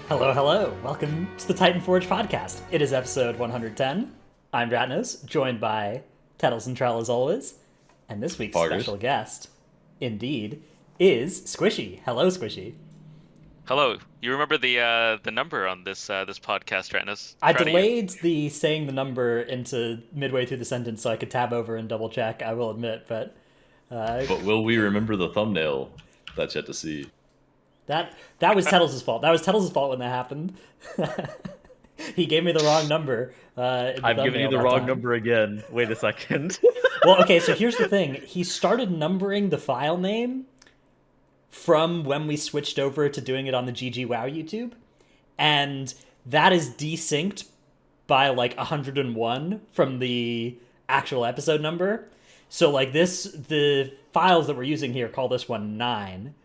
Hello, hello. Welcome to the Titanforge podcast. It is episode 110. I'm Dratnos, joined by Tettles and Trell as always. And this week's Poggers. special guest, indeed, is Squishei. Hello, Squishei. Hello. You remember the number on this podcast, Ratnus? I Proud of you. delayed the saying the number into midway through the sentence so I could tab over and double check, I will admit, but But will we remember the thumbnail? That's yet to see. that was Tettles' fault. That was Tettles' fault when that happened. He gave me the wrong number. I've given you the wrong number again. Wait a second. Well, okay, so here's the thing. He started numbering the file name from when we switched over to doing it on the GG WoW YouTube, and that is desynced by like 101 from the actual episode number. So like the files that we're using here call this one 9,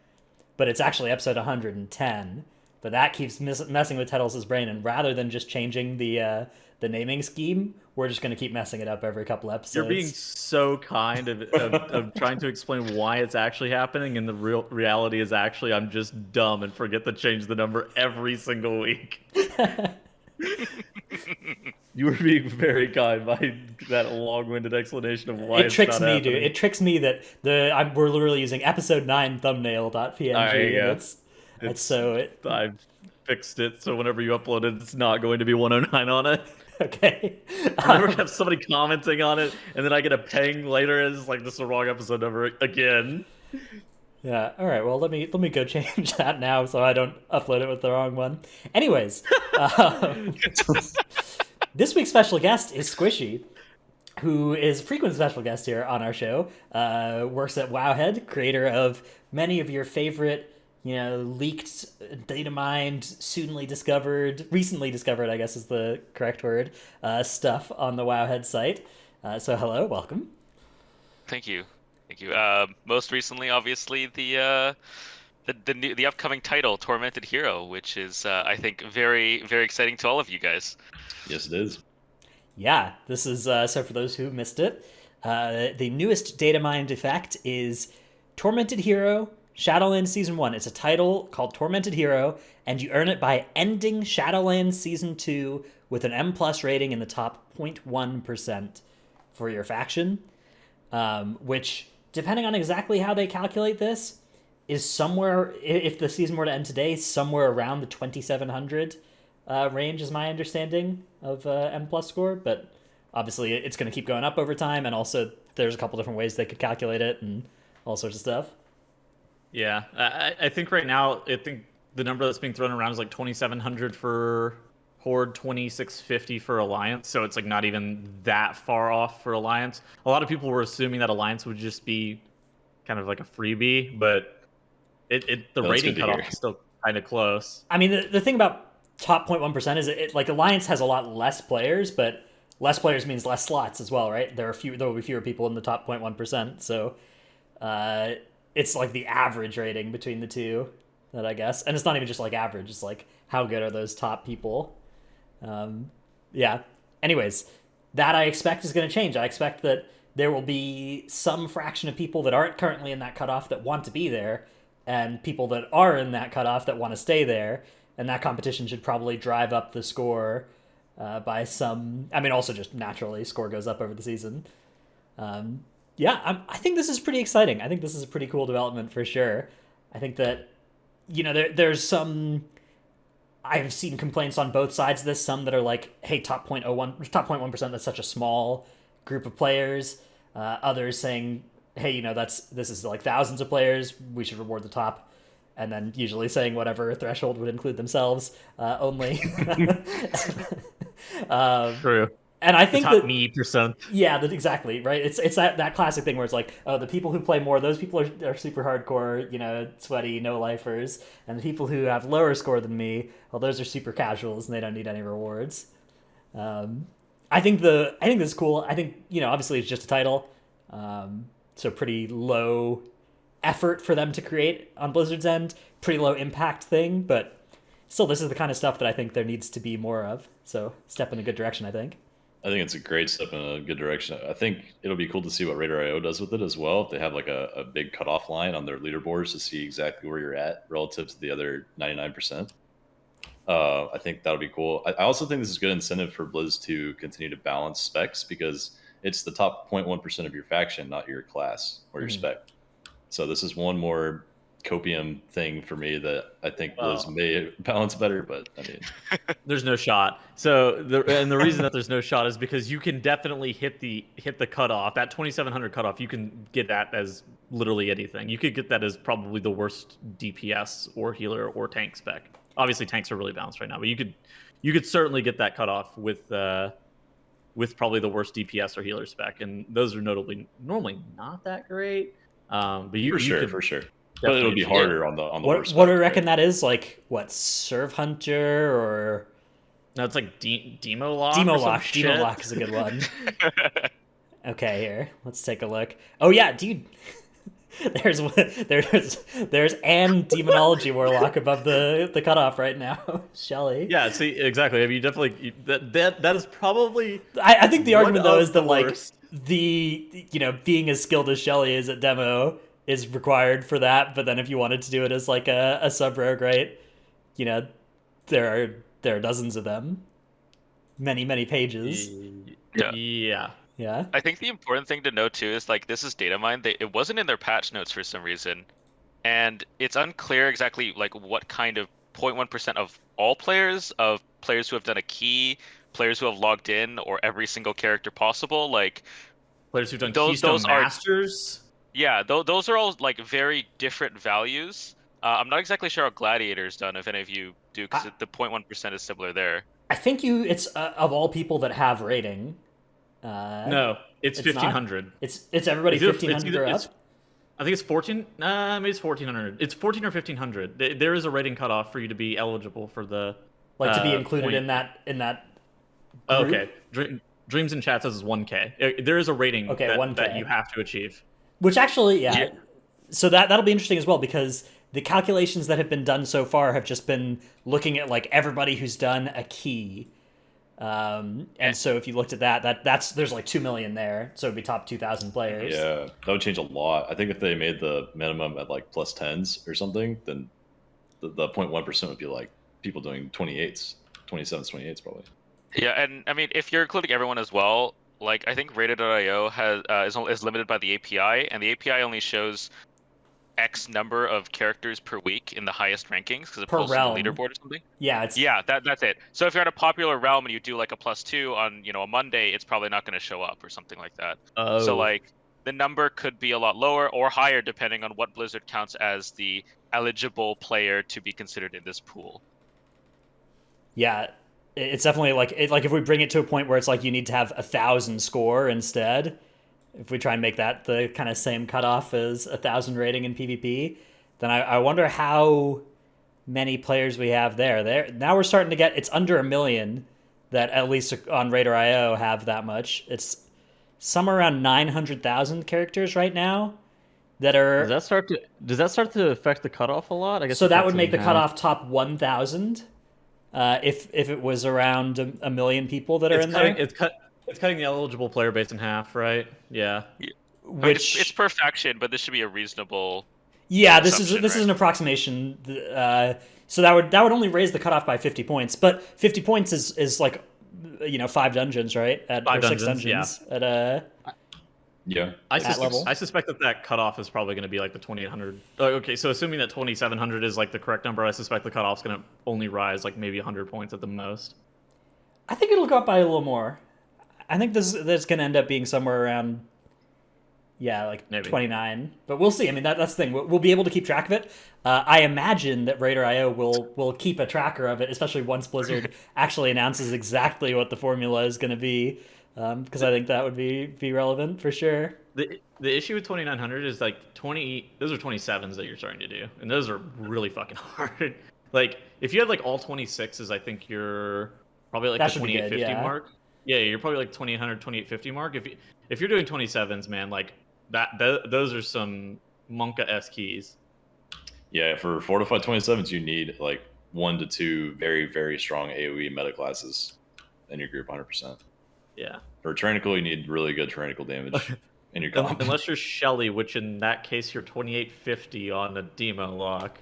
but it's actually episode 110. But that keeps messing with Tettles' brain, and rather than just changing the naming scheme, we're just going to keep messing it up every couple episodes. You're being so kind of trying to explain why it's actually happening, and the real reality is actually I'm just dumb and forget to change the number every single week. You were being very kind by that long-winded explanation of why it it's tricks not me, happening. dude. It tricks me that we're literally using episode 9 thumbnail.png. There you go. It's so I've fixed it, so whenever you upload it, it's not going to be 109 on it. okay. I never have somebody commenting on it, and then I get a ping later, and it's like, this is the wrong episode number again. Yeah. All right. Well, let me go change that now so I don't upload it with the wrong one. Anyways, this week's special guest is Squishei, who is a frequent special guest here on our show. Works at Wowhead, creator of many of your favorite, leaked, data mined, recently discovered, I guess is the correct word, stuff on the Wowhead site. So hello, welcome. Thank you. Thank you. Most recently, obviously, the upcoming title, Tormented Hero, which is I think very, very exciting to all of you guys. Yes, it is. Yeah, this is, so for those who missed it, the newest data mined effect is Tormented Hero, Shadowlands Season 1. It's a title called Tormented Hero, and you earn it by ending Shadowlands Season 2 with an M+ rating in the top 0.1% for your faction, which, depending on exactly how they calculate this, is somewhere, if the season were to end today, somewhere around the 2,700 range is my understanding of M+ score, but obviously it's going to keep going up over time, and also there's a couple different ways they could calculate it and all sorts of stuff. Yeah, I think right now, I think the number that's being thrown around is like 2,700 for Horde, 2,650 for Alliance, so it's like not even that far off for Alliance. A lot of people were assuming that Alliance would just be kind of like a freebie, but the rating cutoff is still kind of close. I mean, the thing about top 0.1% is it like Alliance has a lot less players, but less players means less slots as well, right? There will be fewer people in the top 0.1%, so it's like the average rating between the two, that I guess. And it's not even just like average, it's like how good are those top people. Yeah. Anyways, that I expect is going to change. I expect that there will be some fraction of people that aren't currently in that cutoff that want to be there, and people that are in that cutoff that want to stay there. And that competition should probably drive up the score by some... I mean, also just naturally, score goes up over the season. Yeah, I think this is pretty exciting. I think this is a pretty cool development for sure. I think that, there's some... I've seen complaints on both sides of this. Some that are like, hey, top 0.1%, that's such a small group of players. Others saying, hey, this is like thousands of players. We should reward the top. And then usually saying whatever threshold would include themselves only. True. And I think the top that me percent. yeah, exactly right. It's that classic thing where it's like, oh, the people who play more, those people are super hardcore, sweaty, no lifers, and the people who have lower score than me, well, those are super casuals and they don't need any rewards. I think this is cool. I think obviously it's just a title, so pretty low effort for them to create on Blizzard's end, pretty low impact thing, but still, this is the kind of stuff that I think there needs to be more of. So step in a good direction, I think. I think it's a great step in a good direction. I think it'll be cool to see what Radar.io does with it as well. If they have like a big cutoff line on their leaderboards to see exactly where you're at relative to the other 99%. I think that'll be cool. I also think this is good incentive for Blizz to continue to balance specs because it's the top 0.1% of your faction, not your class or your spec. So this is one more copium thing for me that I think Blizz may balance better, but I mean, there's no shot. So the reason that there's no shot is because you can definitely hit the cutoff. That 2700 cutoff, you can get that as literally anything. You could get that as probably the worst DPS or healer or tank spec. Obviously, tanks are really balanced right now, but you could certainly get that cutoff with probably the worst DPS or healer spec, and those are normally not that great. But you for sure. But it'll be harder on the worst. What do you reckon that is? Like what, Serve Hunter or? No, it's like Demo Lock. Demo Lock is a good one. Okay, here, let's take a look. Oh yeah, dude. There's and Demonology Warlock above the cutoff right now, Shelly. Yeah, see, exactly. I mean, definitely that is probably. I think the argument though is that worst. Like being as skilled as Shelly is at demo is required for that, but then if you wanted to do it as like a sub rogue, right? There are dozens of them, many pages. Yeah. Yeah. I think the important thing to know too is like this is data mine. It wasn't in their patch notes for some reason, and it's unclear exactly like what kind of 0.1% of all players, of players who have done a key, players who have logged in, or every single character possible. Like players who've done Keystone Masters. Yeah, those are all like very different values. I'm not exactly sure how Gladiator's done, if any of you do, because the 0.1% is similar there. I think it's of all people that have rating. No, it's 1500. It's everybody 1500 or up. I think it's 14. Maybe it's 1400. It's 14 or 1500. There is a rating cutoff for you to be eligible for the to be included in that. Oh, okay, Dreams in Chat says 1K. There is a rating 1K. that you have to achieve. Which actually, yeah. So that'll be interesting as well, because the calculations that have been done so far have just been looking at like everybody who's done a key. And so if you looked at that's there's like 2 million there, so it'd be top 2,000 players. Yeah, that would change a lot. I think if they made the minimum at like plus 10s or something, then the 0.1% would be like people doing 28s, 27s, 28s probably. Yeah, and I mean if you're including everyone as well, like I think Rated.io is limited by the API, and the API only shows X number of characters per week in the highest rankings because it pulls from the leaderboard or something. Yeah, that's it. So if you're at a popular realm and you do like a +2 on a Monday, it's probably not going to show up or something like that. Oh. So like the number could be a lot lower or higher depending on what Blizzard counts as the eligible player to be considered in this pool. Yeah, it's definitely like if we bring it to a point where it's like you need to have 1,000 score instead. If we try and make that the kind of same cutoff as 1,000 rating in PvP, then I wonder how many players we have there. Now we're starting to get, it's under 1 million that at least on Raider.io have that much. It's somewhere around 900,000 characters right now that are. Does that start to affect the cutoff a lot? I guess so. That would make the cutoff top 1,000. If it was around 1 million people that are in there. It's cutting the eligible player base in half, right? Yeah. Which it's per faction, but this should be a reasonable. Yeah, this is an approximation. So that would only raise the cutoff by 50 points, but 50 points is like 5 dungeons, right? At 6 dungeons. Yeah. Yeah. I suspect that cutoff is probably going to be like the 2,800. Okay, so assuming that 2,700 is like the correct number, I suspect the cutoff's going to only rise like maybe 100 points at the most. I think it'll go up by a little more. I think this going to end up being somewhere around, maybe 29. But we'll see. I mean, that's the thing. We'll be able to keep track of it. I imagine that Raider.io will keep a tracker of it, especially once Blizzard actually announces exactly what the formula is going to be, because I think that would be relevant for sure. The issue with 2,900 is like those are 27s that you're starting to do, and those are really fucking hard. Like if you had like all 26s, I think you're probably like the 2850 mark. Yeah, you're probably like 2,800, 2,850 mark. If you're doing 27s, man, like those are some Monka-esque keys. Yeah, for fortified 27s, you need like 1 to 2 very, very strong AoE meta classes in your group, 100%. Yeah. For tyrannical, you need really good tyrannical damage in your comp. Unless you're Shelly, which in that case you're 2,850 on a demo lock.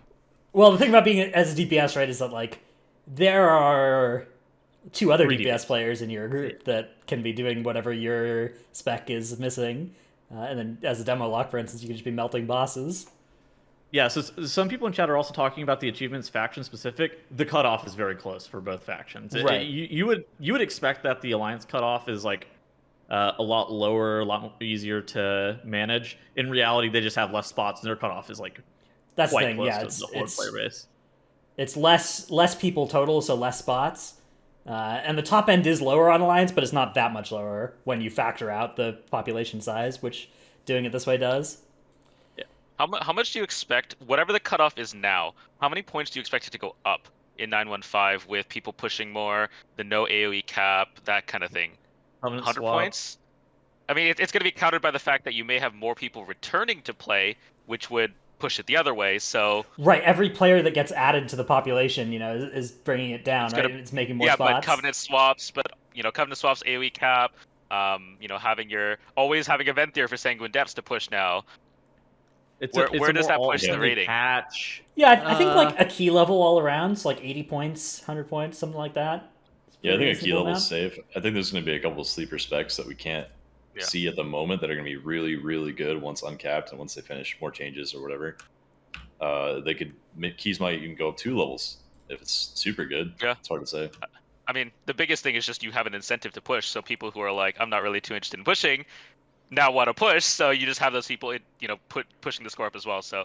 Well, the thing about being as a DPS, right, is that like there are two other 3 DPS players in your group that can be doing whatever your spec is missing. And then as a demo lock, for instance, you can just be melting bosses. Yeah, so some people in chat are also talking about the achievements faction specific. The cutoff is very close for both factions. Right. You would expect that the alliance cutoff is like a lot lower, a lot easier to manage. In reality, they just have less spots, and their cutoff is like That's the quite thing. close Yeah, to the Horde player base. it's less people total, so less spots. And the top end is lower on Alliance, but it's not that much lower when you factor out the population size, which doing it this way does. How much do you expect, whatever the cutoff is now, how many points do you expect it to go up in 915 with people pushing more, the no AoE cap, that kind of thing? 100 points? I mean, it's going to be countered by the fact that you may have more people returning to play, which would push it the other way, so... Right, every player that gets added to the population, is bringing it down, right? It's making more spots. Yeah, but Covenant swaps, Covenant swaps AoE cap, always having Event Theory for Sanguine Depths to push now. Where does that push the rating? Patch. Yeah, I think like a key level all around, so like 80 points, 100 points, something like that. Yeah, I think a key level is safe. I think there's going to be a couple of sleeper specs that we can't see at the moment that are going to be really, really good once uncapped and once they finish more changes or whatever. Keys might even go up 2 levels if it's super good. Yeah, it's hard to say. I mean, the biggest thing is just you have an incentive to push. So people who are like, I'm not really too interested in pushing, now want to push. So you just have those people, pushing the score up as well. So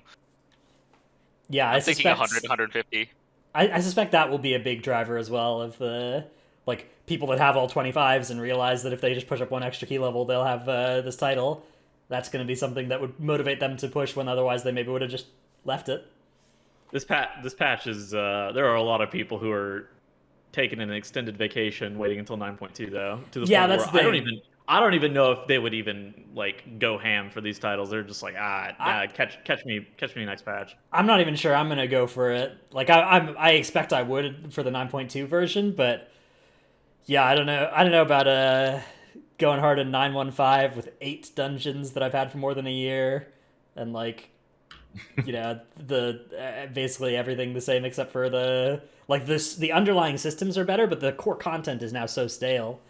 yeah, I'm thinking 100, 150. I suspect that will be a big driver as well of the people that have all 25s and realize that if they just push up 1 extra key level, they'll have this title. That's going to be something that would motivate them to push when otherwise they maybe would have just left it. This patch is there are a lot of people who are taking an extended vacation waiting until 9.2 though. To the point that's where I don't even know if they would even go ham for these titles. They're just like, catch me next patch. I'm not even sure I'm gonna go for it. I expect I would for the 9.2 version, but yeah, I don't know about going hard in 915 with 8 dungeons that I've had for more than a year, and the basically everything the same except for the underlying systems are better, but the core content is now so stale.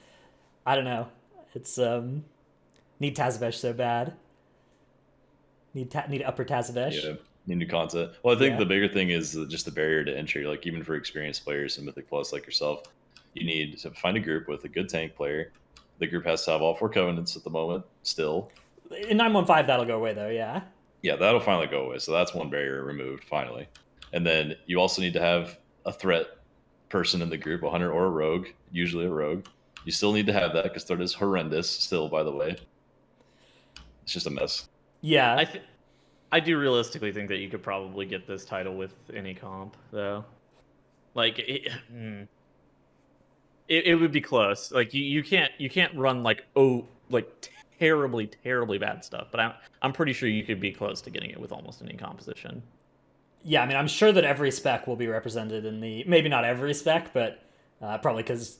I don't know. It's need Tazavesh so bad. Need upper Tazavesh. Yeah, need new content. Well, I think the bigger thing is just the barrier to entry. Like even for experienced players in Mythic Plus like yourself, you need to find a group with a good tank player. The group has to have all 4 covenants at the moment still. In 915 that'll go away though, yeah. Yeah, that'll finally go away. So that's one barrier removed finally. And then you also need to have a threat person in the group, a hunter or a rogue, usually a rogue. You still need to have that because threat is horrendous still, by the way. It's just a mess. Yeah. I do realistically think that you could probably get this title with any comp, though. It would be close. You can't run terribly bad stuff, but I'm pretty sure you could be close to getting it with almost any composition. Yeah, I mean, I'm sure that every spec will be represented in maybe not every spec, but probably because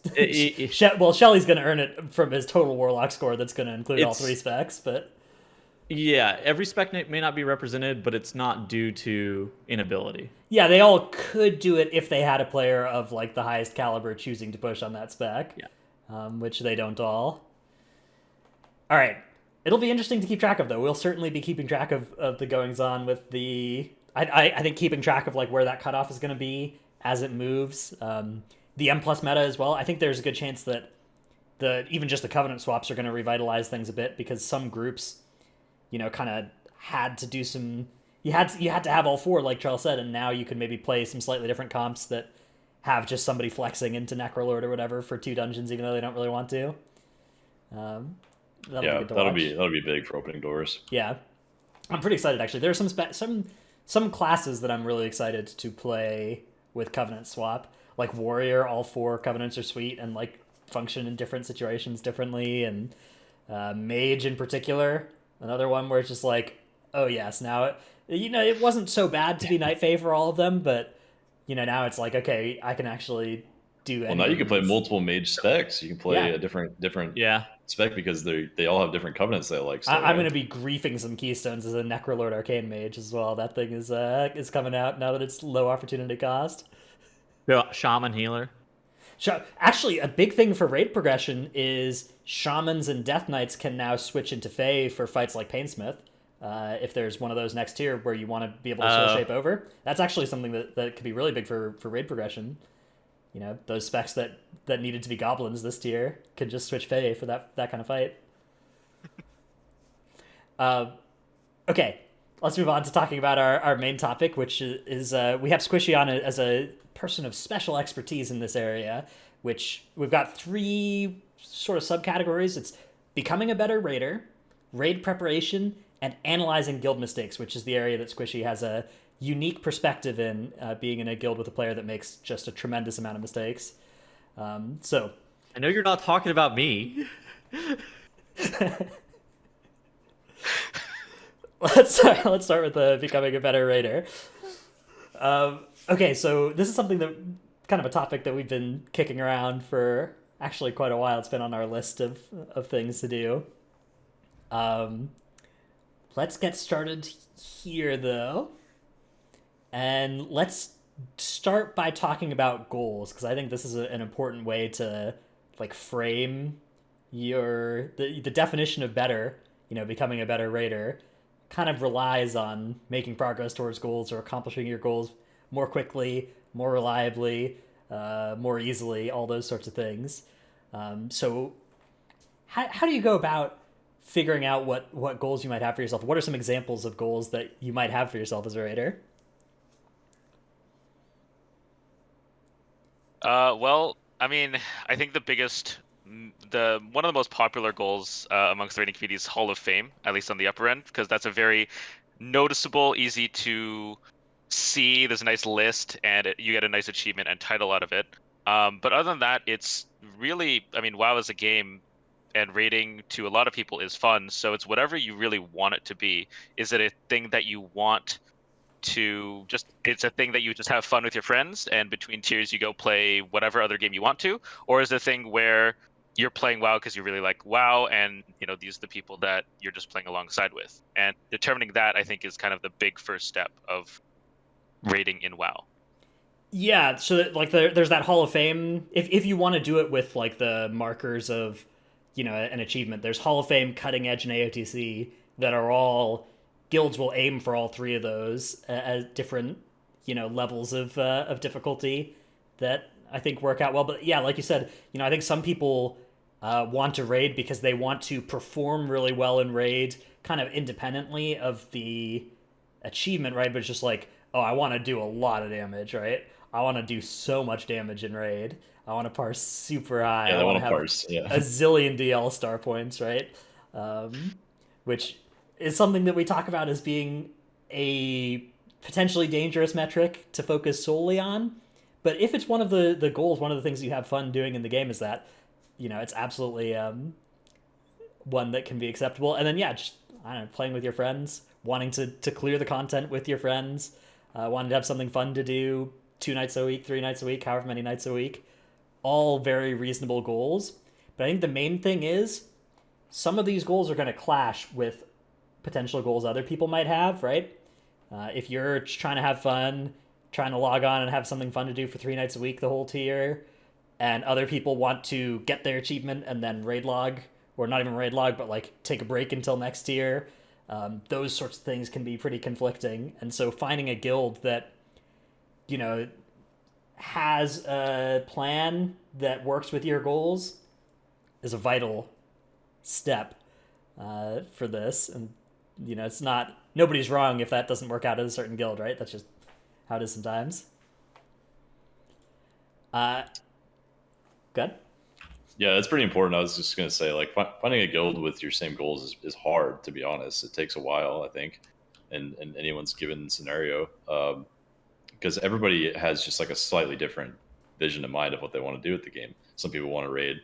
Shelly's going to earn it from his total Warlock score that's going to include all 3 specs, but... Yeah, every spec may not be represented, but it's not due to inability. Yeah, they all could do it if they had a player of the highest caliber choosing to push on that spec. Yeah. Which they don't all. All right. It'll be interesting to keep track of, though. We'll certainly be keeping track of the goings-on with the... I think keeping track of where that cutoff is going to be as it moves. The M+ meta as well. I think there's a good chance that even just the Covenant swaps are going to revitalize things a bit because some groups... kind of had to do some... You had to have all 4, like Charles said, and now you can maybe play some slightly different comps that have just somebody flexing into Necrolord or whatever for 2 dungeons, even though they don't really want to. That'll be big for opening doors. Yeah, I'm pretty excited actually. There are some classes that I'm really excited to play with Covenant swap, like Warrior. All 4 Covenants are sweet and function in different situations differently, and Mage in particular. Another one where it's just oh yes, now it wasn't so bad to be Night Fae for all of them, but now it's okay, I can actually do. Well, now you can play multiple mage specs. You can play a different spec because they all have different covenants they like. I'm going to be griefing some keystones as a Necrolord Arcane Mage as well. That thing is coming out now that it's low opportunity cost. Yeah, shaman healer. Actually, a big thing for raid progression is shamans and death knights can now switch into Fae for fights like Painsmith. If there's one of those next tier where you want to be able to soul shape over, that's actually something that could be really big for raid progression. You know, those specs that needed to be goblins this tier can just switch Fae for that kind of fight. Okay, let's move on to talking about our main topic, which is we have Squishei on as a person of special expertise in this area, which we've got 3 sort of subcategories. It's becoming a better raider, raid preparation, and analyzing guild mistakes, which is the area that Squishei has a unique perspective in, being in a guild with a player that makes just a tremendous amount of mistakes. So I know you're not talking about me. let's start with becoming a better raider. Okay, so this is something that kind of a topic that we've been kicking around for actually quite a while. It's been on our list of things to do. Let's get started here though, and let's start by talking about goals, because I think this is an important way to like frame the definition of better. You know, becoming a better raider kind of relies on making progress towards goals or accomplishing your goals more quickly, more reliably, more easily, all those sorts of things. So how do you go about figuring out what goals you might have for yourself? What are some examples of goals that you might have for yourself as a raider? Well, I mean, I think one of the most popular goals amongst the raiding community is Hall of Fame, at least on the upper end, because that's a very noticeable, easy to see. There's a nice list, and you get a nice achievement and title out of it. But other than that, it's really, I mean, WoW as a game and raiding to a lot of people is fun. So it's whatever you really want it to be. Is it a thing that you want to it's a thing that you just have fun with your friends, and between tiers you go play whatever other game you want to? Or is it a thing where you're playing WoW because you really like WoW, and these are the people that you're just playing alongside with? And determining that, I think, is kind of the big first step of raiding in WoW. Yeah, so like there's that Hall of Fame. If you want to do it with like the markers of, an achievement, there's Hall of Fame, Cutting Edge, and AOTC that are all guilds will aim for all 3 of those at different levels of difficulty that I think work out well. But yeah, like you said, I think some people want to raid because they want to perform really well in raid, kind of independently of the achievement, right? But it's just like, oh, I want to do a lot of damage, right? I want to do so much damage in raid. I want to parse super high. Yeah, I want to have parse. Yeah. a zillion DL star points, right? Which is something that we talk about as being a potentially dangerous metric to focus solely on. But if it's one of the goals, one of the things you have fun doing in the game is that, it's absolutely one that can be acceptable. And then, yeah, just, I don't know, playing with your friends, wanting to clear the content with your friends, wanting to have something fun to do 2 nights a week, 3 nights a week, however many nights a week. All very reasonable goals. But I think the main thing is some of these goals are going to clash with potential goals other people might have, right? If you're trying to have fun, trying to log on and have something fun to do for 3 nights a week the whole tier, and other people want to get their achievement and then raid log, or not even raid log, but like take a break until next tier, those sorts of things can be pretty conflicting. And so finding a guild that, has a plan that works with your goals is a vital step for this. And it's not, nobody's wrong if that doesn't work out at a certain guild, right? That's just how it is sometimes. Good. Yeah, that's pretty important. I was just going to say, like, finding a guild with your same goals is hard, to be honest. It takes a while, I think, in anyone's given scenario, because everybody has just like a slightly different vision in mind of what they want to do with the game. Some people want to raid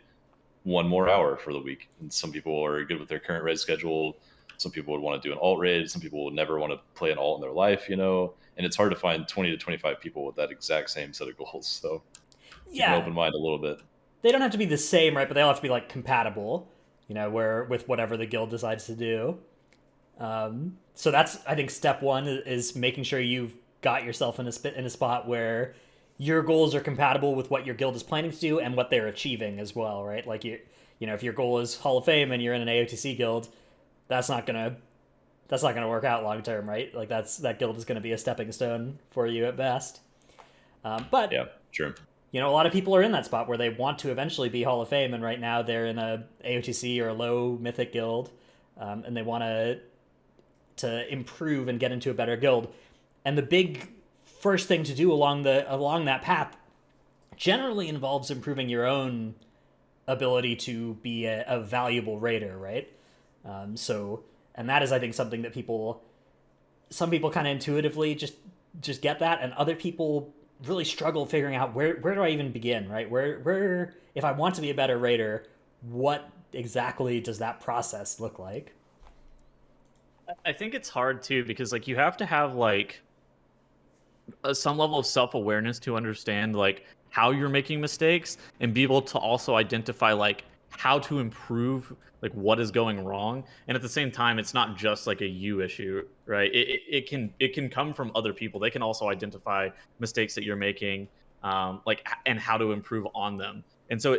1 more hour for the week, and some people are good with their current raid schedule. Some people would want to do an alt raid. Some people would never want to play an alt in their life, and it's hard to find 20 to 25 people with that exact same set of goals. So keep an open mind a little bit. They don't have to be the same, right? But they all have to be like compatible, where with whatever the guild decides to do. So that's, I think, step 1 is making sure you've got yourself in a spot where your goals are compatible with what your guild is planning to do and what they're achieving as well, right? Like you know, if your goal is Hall of Fame and you're in an AOTC guild, that's not gonna work out long term, right? Like that guild is gonna be a stepping stone for you at best. But Yeah, true. you know, a lot of people are in that spot where they want to eventually be Hall of Fame, and right now they're in a AOTC or a low mythic guild, and they want to improve and get into a better guild. And the big first thing to do along that path generally involves improving your own ability to be a valuable raider, right? So, and that is, I think, something that some people kind of intuitively just get that, and other people really struggle figuring out where do I even begin, right? Where if I want to be a better raider, what exactly does that process look like? I think it's hard too because like you have to have like some level of self-awareness to understand like how you're making mistakes and be able to also identify like how to improve like what is going wrong. And at the same time, it's not just like a you issue, right? It can come from other people. They can also identify mistakes that you're making, like and how to improve on them. And so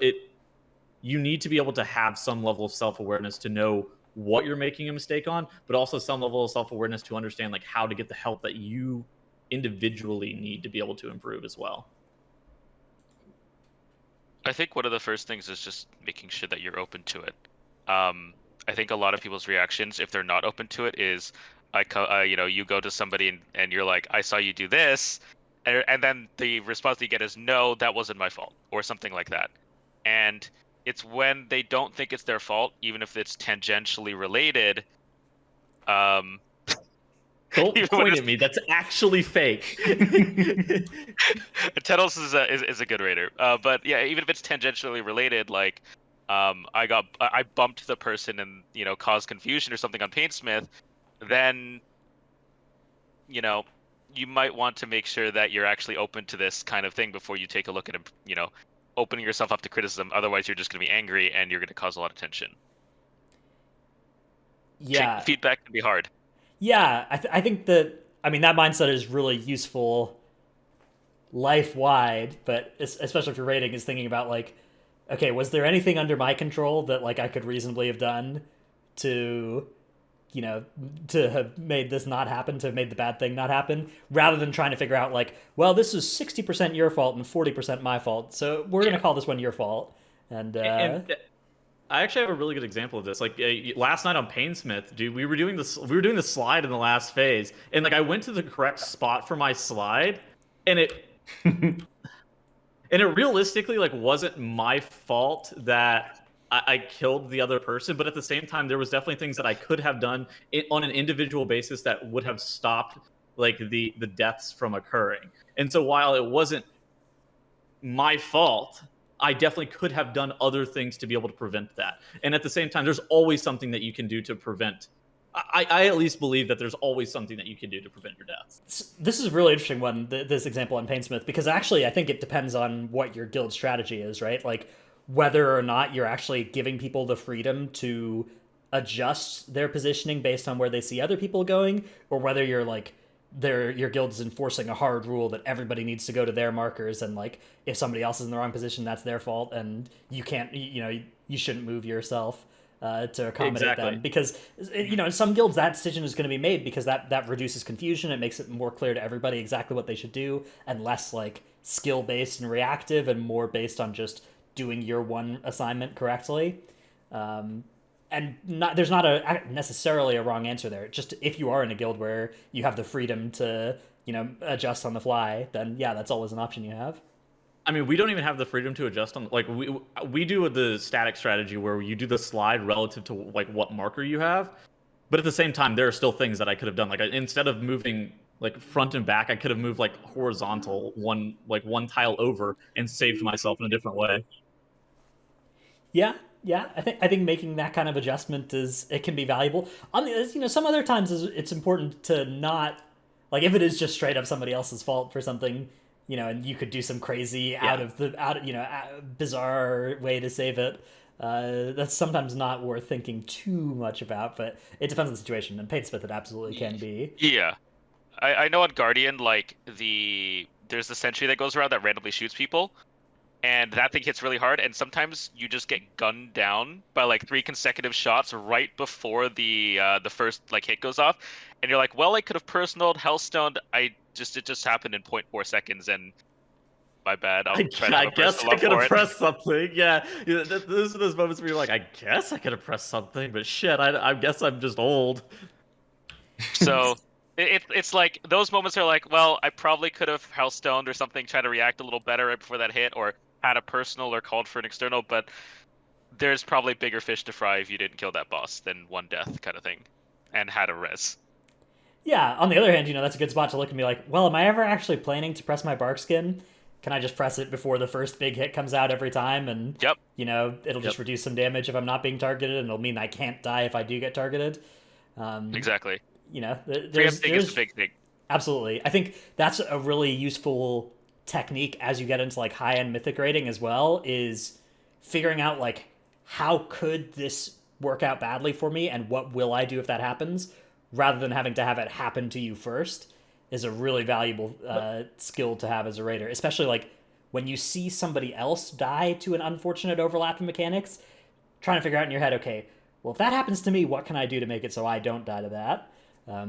you need to be able to have some level of self-awareness to know what you're making a mistake on, but also some level of self-awareness to understand like how to get the help that you individually need to be able to improve as well. I think one of the first things is just making sure that you're open to it. I think a lot of people's reactions, if they're not open to it, is you know, you go to somebody and you're like, I saw you do this, and then the response you get is, no, that wasn't my fault, or something like that. And it's when they don't think it's their fault, even if it's tangentially related. Don't point at me. That's actually fake. Tenos is a good raider, but yeah, even if it's tangentially related, like I bumped the person and, you know, caused confusion or something on Paintsmith, then, you know, you might want to make sure that you're actually open to this kind of thing before you take a look at, you know, opening yourself up to criticism. Otherwise, you're just going to be angry and you're going to cause a lot of tension. Yeah, Feedback can be hard. yeah. I think that, I mean, that mindset is really useful life wide, but especially if your rating is thinking about like, okay, was there anything under my control that like I could reasonably have done to, you know, to have made this not happen, to have made the bad thing not happen, rather than trying to figure out like, well, this is 60% your fault and 40% my fault, so we're gonna call this one your fault. And I actually have a really good example of this. Like last night on Painsmith, dude, we were doing the slide in the last phase, and like I went to the correct spot for my slide, and it and it realistically like wasn't my fault that I killed the other person, but at the same time, there was definitely things that I could have done on an individual basis that would have stopped like the deaths from occurring. And so while it wasn't my fault, I definitely could have done other things to be able to prevent that. And at the same time, there's always something that you can do to prevent. I at least believe that there's always something that you can do to prevent your deaths. this is a really interesting one, this example on Painsmith, because actually I think it depends on what your guild strategy is, right? Like whether or not you're actually giving people the freedom to adjust their positioning based on where they see other people going, or whether you're like your guild is enforcing a hard rule that everybody needs to go to their markers, and like if somebody else is in the wrong position, that's their fault, and you can't, you know, you shouldn't move yourself to accommodate them, because, you know, in some guilds that decision is going to be made because that reduces confusion. It makes it more clear to everybody exactly what they should do, and less like skill based and reactive, and more based on just doing your one assignment correctly. And there's not necessarily a wrong answer there. Just if you are in a guild where you have the freedom to, you know, adjust on the fly, then yeah, that's always an option you have. I mean, we don't even have the freedom to adjust on, like, we do the static strategy where you do the slide relative to like what marker you have, but at the same time there are still things that I could have done. Like instead of moving like front and back, I could have moved like horizontal one tile over and saved myself in a different way. Yeah, I think making that kind of adjustment it can be valuable. On the, you know, some other times it's important to not, like, if it is just straight up somebody else's fault for something, you know, and you could do some crazy bizarre way to save it. That's sometimes not worth thinking too much about, but it depends on the situation. And Painsmith it absolutely can be. Yeah, I know on Guardian, like the there's the sentry that goes around that randomly shoots people, and that thing hits really hard. And sometimes you just get gunned down by like 3 consecutive shots right before the first like hit goes off, and you're like, well, I could have personaled, hellstoned. It just happened in 0.4 seconds, and my bad. I'll try to have I a guess personal I love could for have it. pressed something. Yeah, those are those moments where you're like, I guess I could have pressed something, but shit, I guess I'm just old. So it's like those moments are like, well, I probably could have hellstoned or something, try to react a little better right before that hit, or had a personal or called for an external, but there's probably bigger fish to fry if you didn't kill that boss than one death kind of thing, and had a res. Yeah, on the other hand, that's a good spot to look and be like, well, am I ever actually planning to press my bark skin? Can I just press it before the first big hit comes out every time? And, Yep. It'll just reduce some damage if I'm not being targeted, and it'll mean I can't die if I do get targeted. Exactly. There's is the big thing. Absolutely. I think that's a really useful technique as you get into like high-end mythic rating as well, is figuring out like how could this work out badly for me and what will I do if that happens, rather than having to have it happen to you first, is a really valuable skill to have as a raider, especially like when you see somebody else die to an unfortunate overlap in mechanics, trying to figure out in your head, okay, well, if that happens to me, what can I do to make it so I don't die to that?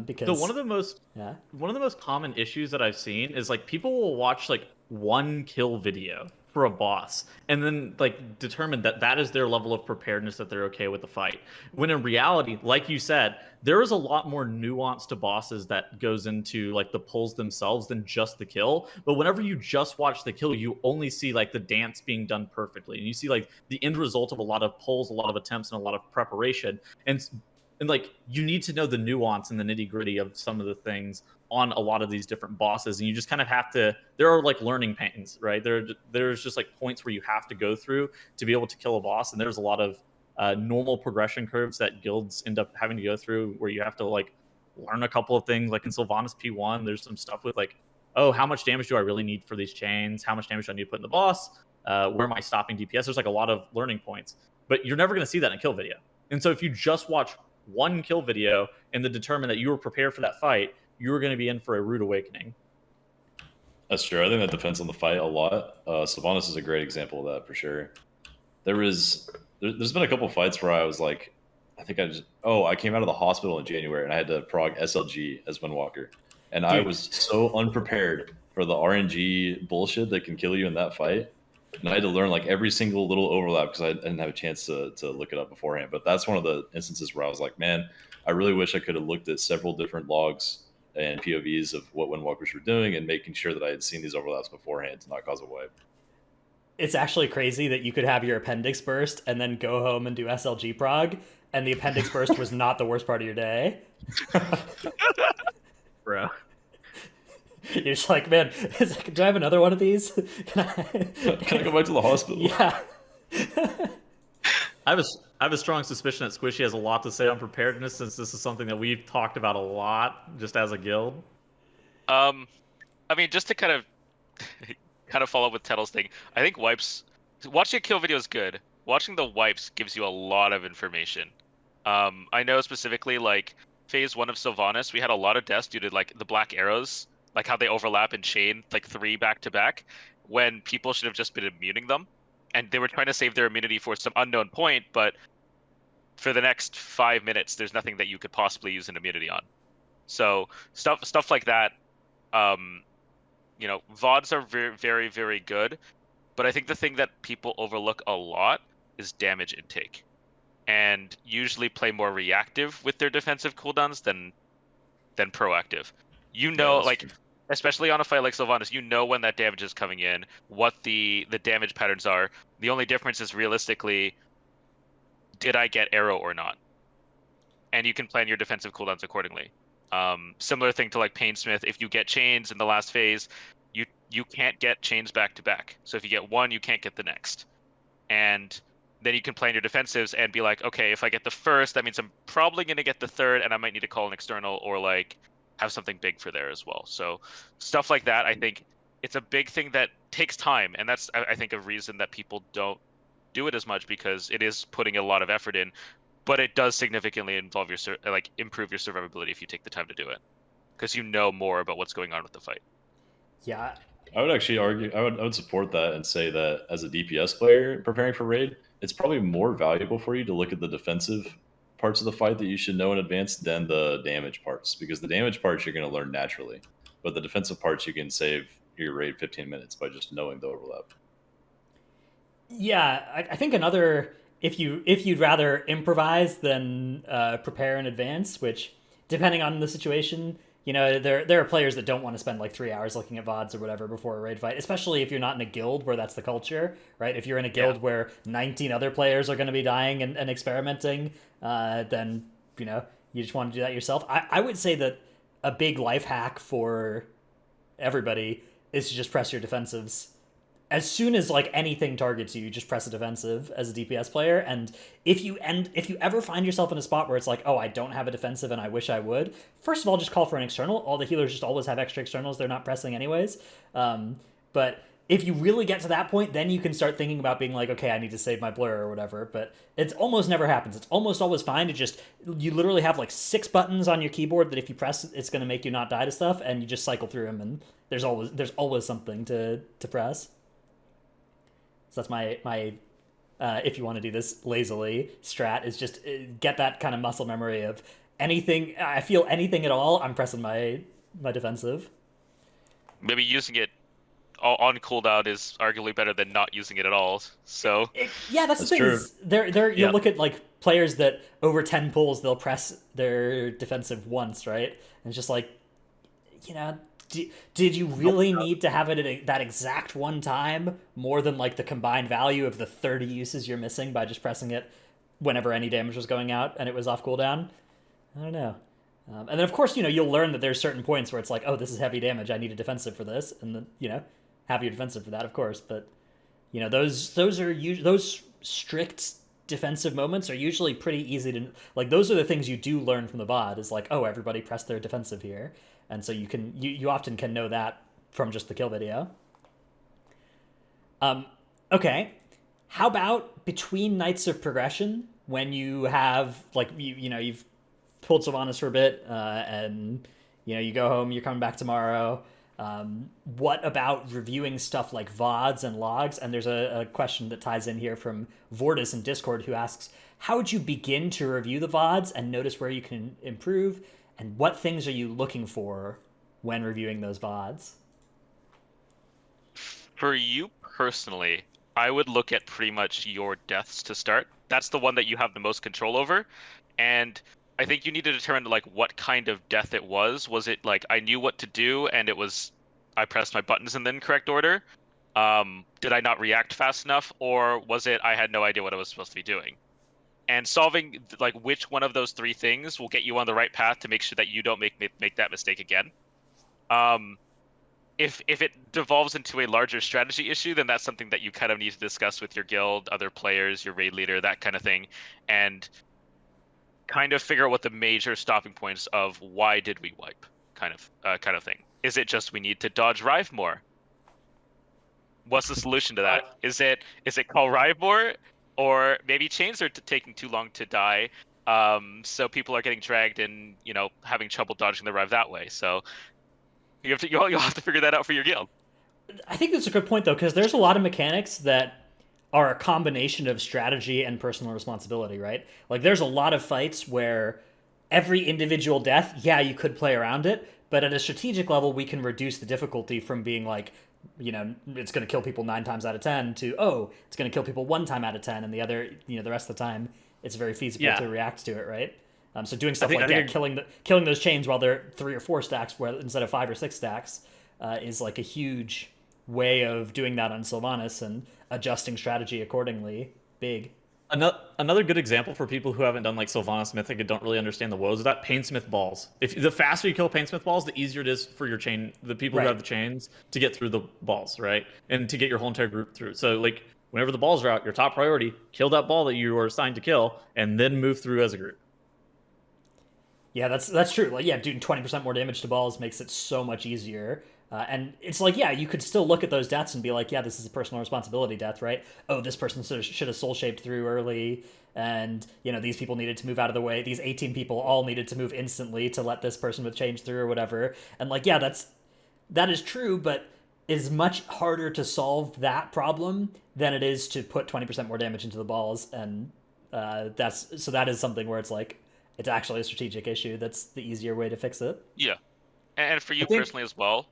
Because one of the most common issues that I've seen is like people will watch like one kill video for a boss and then like determine that that is their level of preparedness, that they're okay with the fight, when in reality, like you said, there is a lot more nuance to bosses that goes into like the pulls themselves than just the kill. But whenever you just watch the kill, you only see like the dance being done perfectly, and you see like the end result of a lot of pulls, a lot of attempts, and a lot of preparation. And like you need to know the nuance and the nitty gritty of some of the things on a lot of these different bosses, and you just kind of have to. There are like learning pains, right? There's just like points where you have to go through to be able to kill a boss, and there's a lot of normal progression curves that guilds end up having to go through, where you have to like learn a couple of things. Like in Sylvanas P1, there's some stuff with like, oh, how much damage do I really need for these chains? How much damage do I need to put in the boss? Where am I stopping DPS? There's like a lot of learning points, but you're never going to see that in a kill video. And so if you just watch one kill video and then determine that you were prepared for that fight, you're going to be in for a rude awakening. That's true. I think that depends on the fight a lot. Sylvanas is a great example of that for sure. There's been a couple fights where I was like, I came out of the hospital in January and I had to prog SLG as Windwalker, and I was so unprepared for the RNG bullshit that can kill you in that fight. And I had to learn like every single little overlap because I didn't have a chance to look it up beforehand. But that's one of the instances where I was like, man, I really wish I could have looked at several different logs and POVs of what Windwalkers were doing and making sure that I had seen these overlaps beforehand to not cause a wipe. It's actually crazy that you could have your appendix burst and then go home and do SLG prog, and the appendix burst was not the worst part of your day. Bro. You're just like, man, do I have another one of these? Can I go back to the hospital? Yeah. I have a strong suspicion that Squishei has a lot to say on preparedness, since this is something that we've talked about a lot just as a guild. I mean, just to kind of follow up with Tettle's thing, I think wipes. Watching a kill video is good. Watching the wipes gives you a lot of information. I know specifically like phase 1 of Sylvanas, we had a lot of deaths due to like the black arrows, like how they overlap and chain like 3 back to back, when people should have just been immuning them, and they were trying to save their immunity for some unknown point, but for the next 5 minutes, there's nothing that you could possibly use an immunity on. So stuff like that. VODs are very, very, very good, but I think the thing that people overlook a lot is damage intake, and usually play more reactive with their defensive cooldowns than proactive. Especially on a fight like Sylvanas, you know when that damage is coming in, what the damage patterns are. The only difference is realistically, did I get arrow or not? And you can plan your defensive cooldowns accordingly. Similar thing to like Painsmith, if you get chains in the last phase, you can't get chains back to back. So if you get one, you can't get the next. And then you can plan your defensives and be like, okay, if I get the first, that means I'm probably going to get the third, and I might need to call an external or like have something big for there as well. So stuff like that, I think it's a big thing that takes time, and that's I think a reason that people don't do it as much, because it is putting a lot of effort in, but it does significantly involve improve your survivability if you take the time to do it, because you know more about what's going on with the fight. Yeah, I would actually argue, I would support that and say that as a DPS player preparing for raid, it's probably more valuable for you to look at the defensive parts of the fight that you should know in advance than the damage parts, because the damage parts you're going to learn naturally, but the defensive parts you can save your raid 15 minutes by just knowing the overlap. Yeah, I think another, if you'd rather improvise than prepare in advance, which depending on the situation, there are players that don't want to spend like 3 hours looking at VODs or whatever before a raid fight, especially if you're not in a guild where that's the culture, right? If you're in a guild where 19 other players are going to be dying and experimenting, then you just want to do that yourself. I would say that a big life hack for everybody is to just press your defensives as soon as like anything targets you, just press a defensive as a DPS player. And if you ever find yourself in a spot where it's like, oh, I don't have a defensive and I wish I would, first of all, just call for an external. All the healers just always have extra externals they're not pressing anyways. But if you really get to that point, then you can start thinking about being like, okay, I need to save my blur or whatever. But it almost never happens. It's almost always fine to just, you literally have like 6 buttons on your keyboard that if you press, it's going to make you not die to stuff, and you just cycle through them, and there's always something to press. So that's my if you want to do this lazily strat, is just get that kind of muscle memory of anything. I feel anything at all, I'm pressing my defensive. Maybe using it on cooldown is arguably better than not using it at all. So yeah, that's the thing. true. You look at like players that over 10 pulls, they'll press their defensive once, right? And it's just like, did you really need to have it at that exact one time more than like the combined value of the 30 uses you're missing by just pressing it whenever any damage was going out and it was off cooldown? I don't know. And then of course, you'll learn that there's certain points where it's like, oh, this is heavy damage, I need a defensive for this, and then have your defensive for that, of course. But those are those strict defensive moments are usually pretty easy to, like, those are the things you do learn from the VOD, is like, oh, everybody press their defensive here. And so you often can know that from just the kill video. Okay. How about between nights of progression, when you have like you've pulled Sylvanas for a bit, and you go home, you're coming back tomorrow. What about reviewing stuff like VODs and logs? And there's a question that ties in here from Vortis in Discord, who asks, how would you begin to review the VODs and notice where you can improve? And what things are you looking for when reviewing those VODs? for you personally, I would look at pretty much your deaths to start. That's the one that you have the most control over. And I think you need to determine like what kind of death it was. Was it like I knew what to do and it was I pressed my buttons in the incorrect order? Did I not react fast enough? Or was it I had no idea what I was supposed to be doing? And solving like which one of those three things will get you on the right path to make sure that you don't make that mistake again. If it devolves into a larger strategy issue, then that's something that you kind of need to discuss with your guild, other players, your raid leader, that kind of thing, and kind of figure out what the major stopping points of why did we wipe kind of thing. Is it just we need to dodge Rive more? What's the solution to that? Is it call Rive more? Or maybe chains are taking too long to die, so people are getting dragged and having trouble dodging the Rive that way. So you'll have to figure that out for your guild. I think that's a good point though, because there's a lot of mechanics that are a combination of strategy and personal responsibility, right? Like there's a lot of fights where every individual death, yeah, you could play around it, but at a strategic level, we can reduce the difficulty from being like, it's going to kill people 9 times out of 10 to, oh, it's going to kill people 1 time out of 10, and the other, the rest of the time, it's very feasible to react to it, right? So doing stuff killing those chains while they're 3 or 4 stacks, where instead of 5 or 6 stacks, is like a huge way of doing that on Sylvanas and adjusting strategy accordingly. Big. Another good example for people who haven't done like Sylvanas Mythic and don't really understand the woes of that, Painsmith balls. If the faster you kill Painsmith balls, the easier it is for your chain, the people who have the chains, to get through the balls, right? And to get your whole entire group through. So like whenever the balls are out, your top priority, kill that ball that you were assigned to kill, and then move through as a group. Yeah, that's true. Like, yeah, doing 20% more damage to balls makes it so much easier. And it's like, yeah, you could still look at those deaths and be like, yeah, this is a personal responsibility death, right? Oh, this person should have soul-shaped through early, and, these people needed to move out of the way. These 18 people all needed to move instantly to let this person with change through or whatever. And, like, yeah, that is true, but is much harder to solve that problem than it is to put 20% more damage into the balls, and that is something where it's like it's actually a strategic issue. That's the easier way to fix it. Yeah, and for you think- personally as well.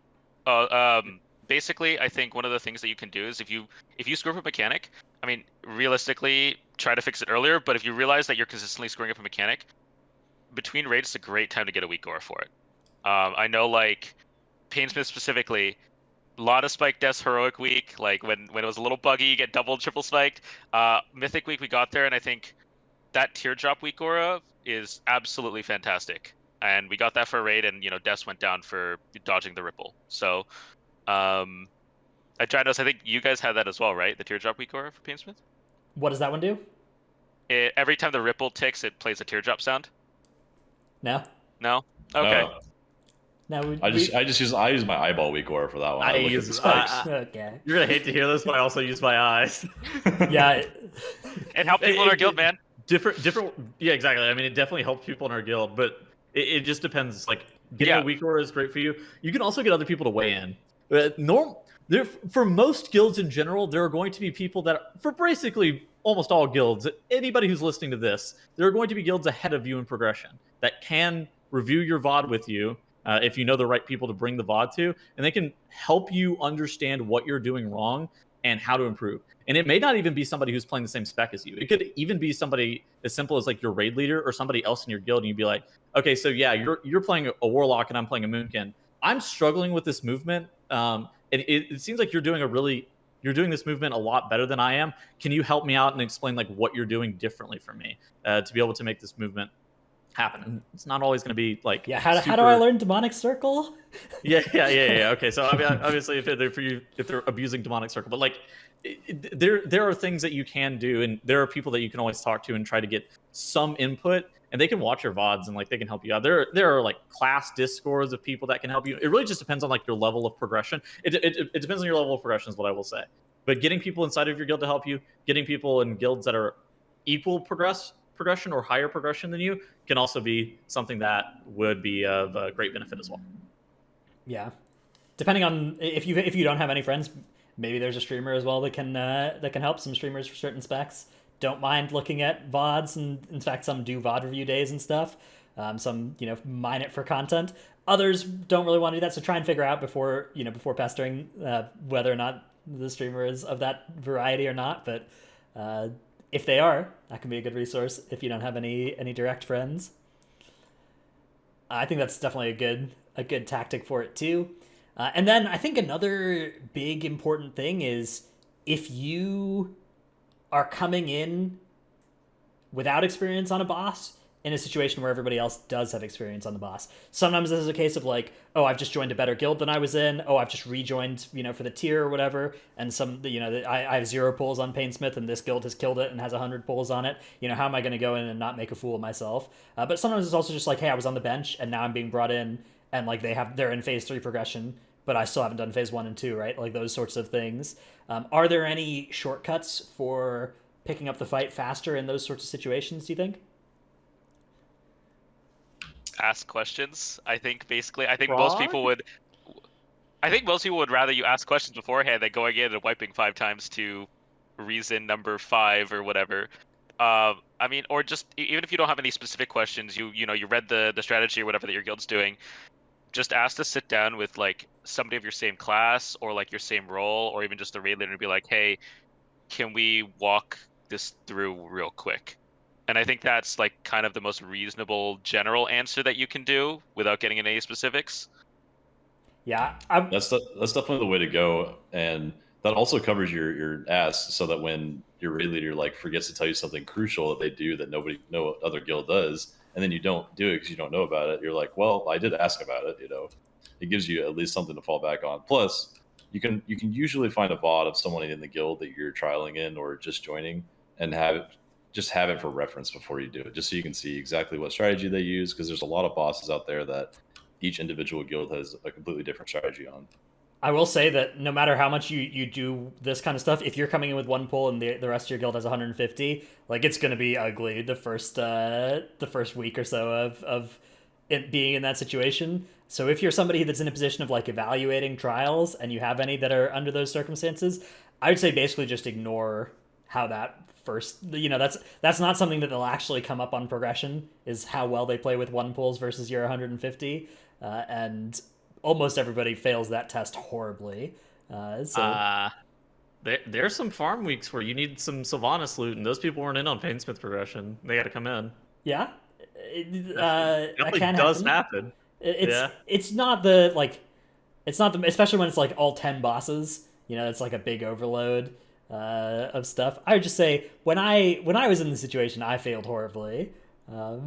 Basically, I think one of the things that you can do is if you screw up a mechanic, I mean, realistically, try to fix it earlier. But if you realize that you're consistently screwing up a mechanic, between raids, it's a great time to get a weak aura for it. I know, like, Painsmith specifically, a lot of spike deaths heroic week, like when it was a little buggy, you get double, triple spiked. Mythic week we got there, and I think that teardrop weak aura is absolutely fantastic. And we got that for a raid, and deaths went down for dodging the ripple. So, I tried those. I think you guys had that as well, right? The teardrop weak aura for Painsmith. What does that one do? Every time the ripple ticks, it plays a teardrop sound. No, No. Okay. no. I use my eyeball weak aura for that one. I look at use- the spikes. Okay. You're gonna hate to hear this, but I also use my eyes. Yeah. And help people in our guild, man. Different. Yeah, exactly. I mean, it definitely helps people in our guild, but it just depends. Like, getting Yeah. a weak aura is great for you. You can also get other people to weigh in. For most guilds in general, there are going to be people that, for basically almost all guilds, anybody who's listening to this, there are going to be guilds ahead of you in progression that can review your VOD with you if you know the right people to bring the VOD to, and they can help you understand what you're doing wrong and how to improve. And it may not even be somebody who's playing the same spec as you. It could even be somebody as simple as like your raid leader or somebody else in your guild, and you'd be like, okay, so yeah, you're playing a warlock and I'm playing a moonkin. I'm struggling with this movement, and it seems like you're doing this movement a lot better than I am. Can you help me out and explain like what you're doing differently for me to be able to make this movement happen? And it's not always going to be like, Yeah. How do I learn demonic circle? Yeah. Okay, so I mean, obviously, if they're abusing demonic circle, but like, there are things that you can do, and there are people that you can always talk to and try to get some input, and they can watch your VODs and like they can help you out. There are like class discords of people that can help you. It really just depends on like your level of progression. It depends on your level of progression is what I will say. But getting people inside of your guild to help you, getting people in guilds that are equal progression or higher progression than you can also be something that would be of great benefit as well. Yeah. Depending on if you don't have any friends, maybe there's a streamer as well that can help. Some streamers for certain specs don't mind looking at VODs, and in fact some do VOD review days and stuff. Some mine it for content. Others don't really want to do that, so try and figure out before pestering whether or not the streamer is of that variety or not. But if they are, that can be a good resource if you don't have any direct friends. I think that's definitely a good tactic for it too. And then I think another big important thing is if you are coming in without experience on a boss in a situation where everybody else does have experience on the boss. Sometimes this is a case of like, oh, I've just joined a better guild than I was in. Oh, I've just rejoined, for the tier or whatever. And I have 0 pulls on Painsmith and this guild has killed it and has 100 pulls on it. How am I going to go in and not make a fool of myself? But sometimes it's also just like, hey, I was on the bench and now I'm being brought in and like they're in phase 3 progression, but I still haven't done phase 1 and 2, right? Like those sorts of things. Are there any shortcuts for picking up the fight faster in those sorts of situations, do you think? Ask questions. I think Frog? most people would rather you ask questions beforehand than going in and wiping 5 times to reason number 5 or whatever. I mean, or just even if you don't have any specific questions, you read the strategy or whatever that your guild's doing, just ask to sit down with like somebody of your same class or like your same role or even just a raid leader and be like, hey, can we walk this through real quick? And I think that's like kind of the most reasonable general answer that you can do without getting into any specifics. Yeah, That's definitely the way to go, and that also covers your ass, so that when your raid leader like forgets to tell you something crucial that they do that no other guild does, and then you don't do it because you don't know about it, you're like, well, I did ask about it. It gives you at least something to fall back on. Plus, you can usually find a VOD of someone in the guild that you're trialing in or just joining, and have it for reference before you do it, just so you can see exactly what strategy they use, because there's a lot of bosses out there that each individual guild has a completely different strategy on. I will say that no matter how much you do this kind of stuff, if you're coming in with 1 pull and the rest of your guild has 150, like it's going to be ugly the first week or so of it being in that situation. So if you're somebody that's in a position of like evaluating trials and you have any that are under those circumstances, I would say basically just ignore how that first, that's not something that they'll actually come up on progression, is how well they play with one pulls versus your 150. And almost everybody fails that test horribly. There's some farm weeks where you need some Sylvanas loot, and those people weren't in on Painsmith progression. They got to come in. Yeah, Definitely can does happen. happen. It's not the it's not the, especially when it's like all 10 bosses. It's like a big overload of stuff. I would just say when I was in the situation, I failed horribly. I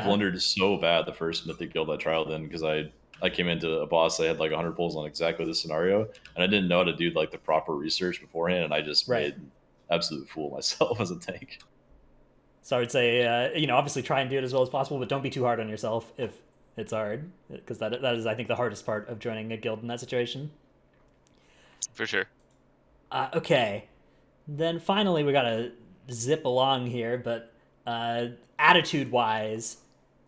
blundered so bad the first Mythic Guild I trialed in because I came into a boss that had like 100 pulls on exactly this scenario, and I didn't know how to do like the proper research beforehand, and I just made absolute fool of myself as a tank. So I would say, obviously try and do it as well as possible, but don't be too hard on yourself if it's hard, because that is, I think, the hardest part of joining a guild in that situation. For sure. Okay, then finally we gotta zip along here, but attitude-wise,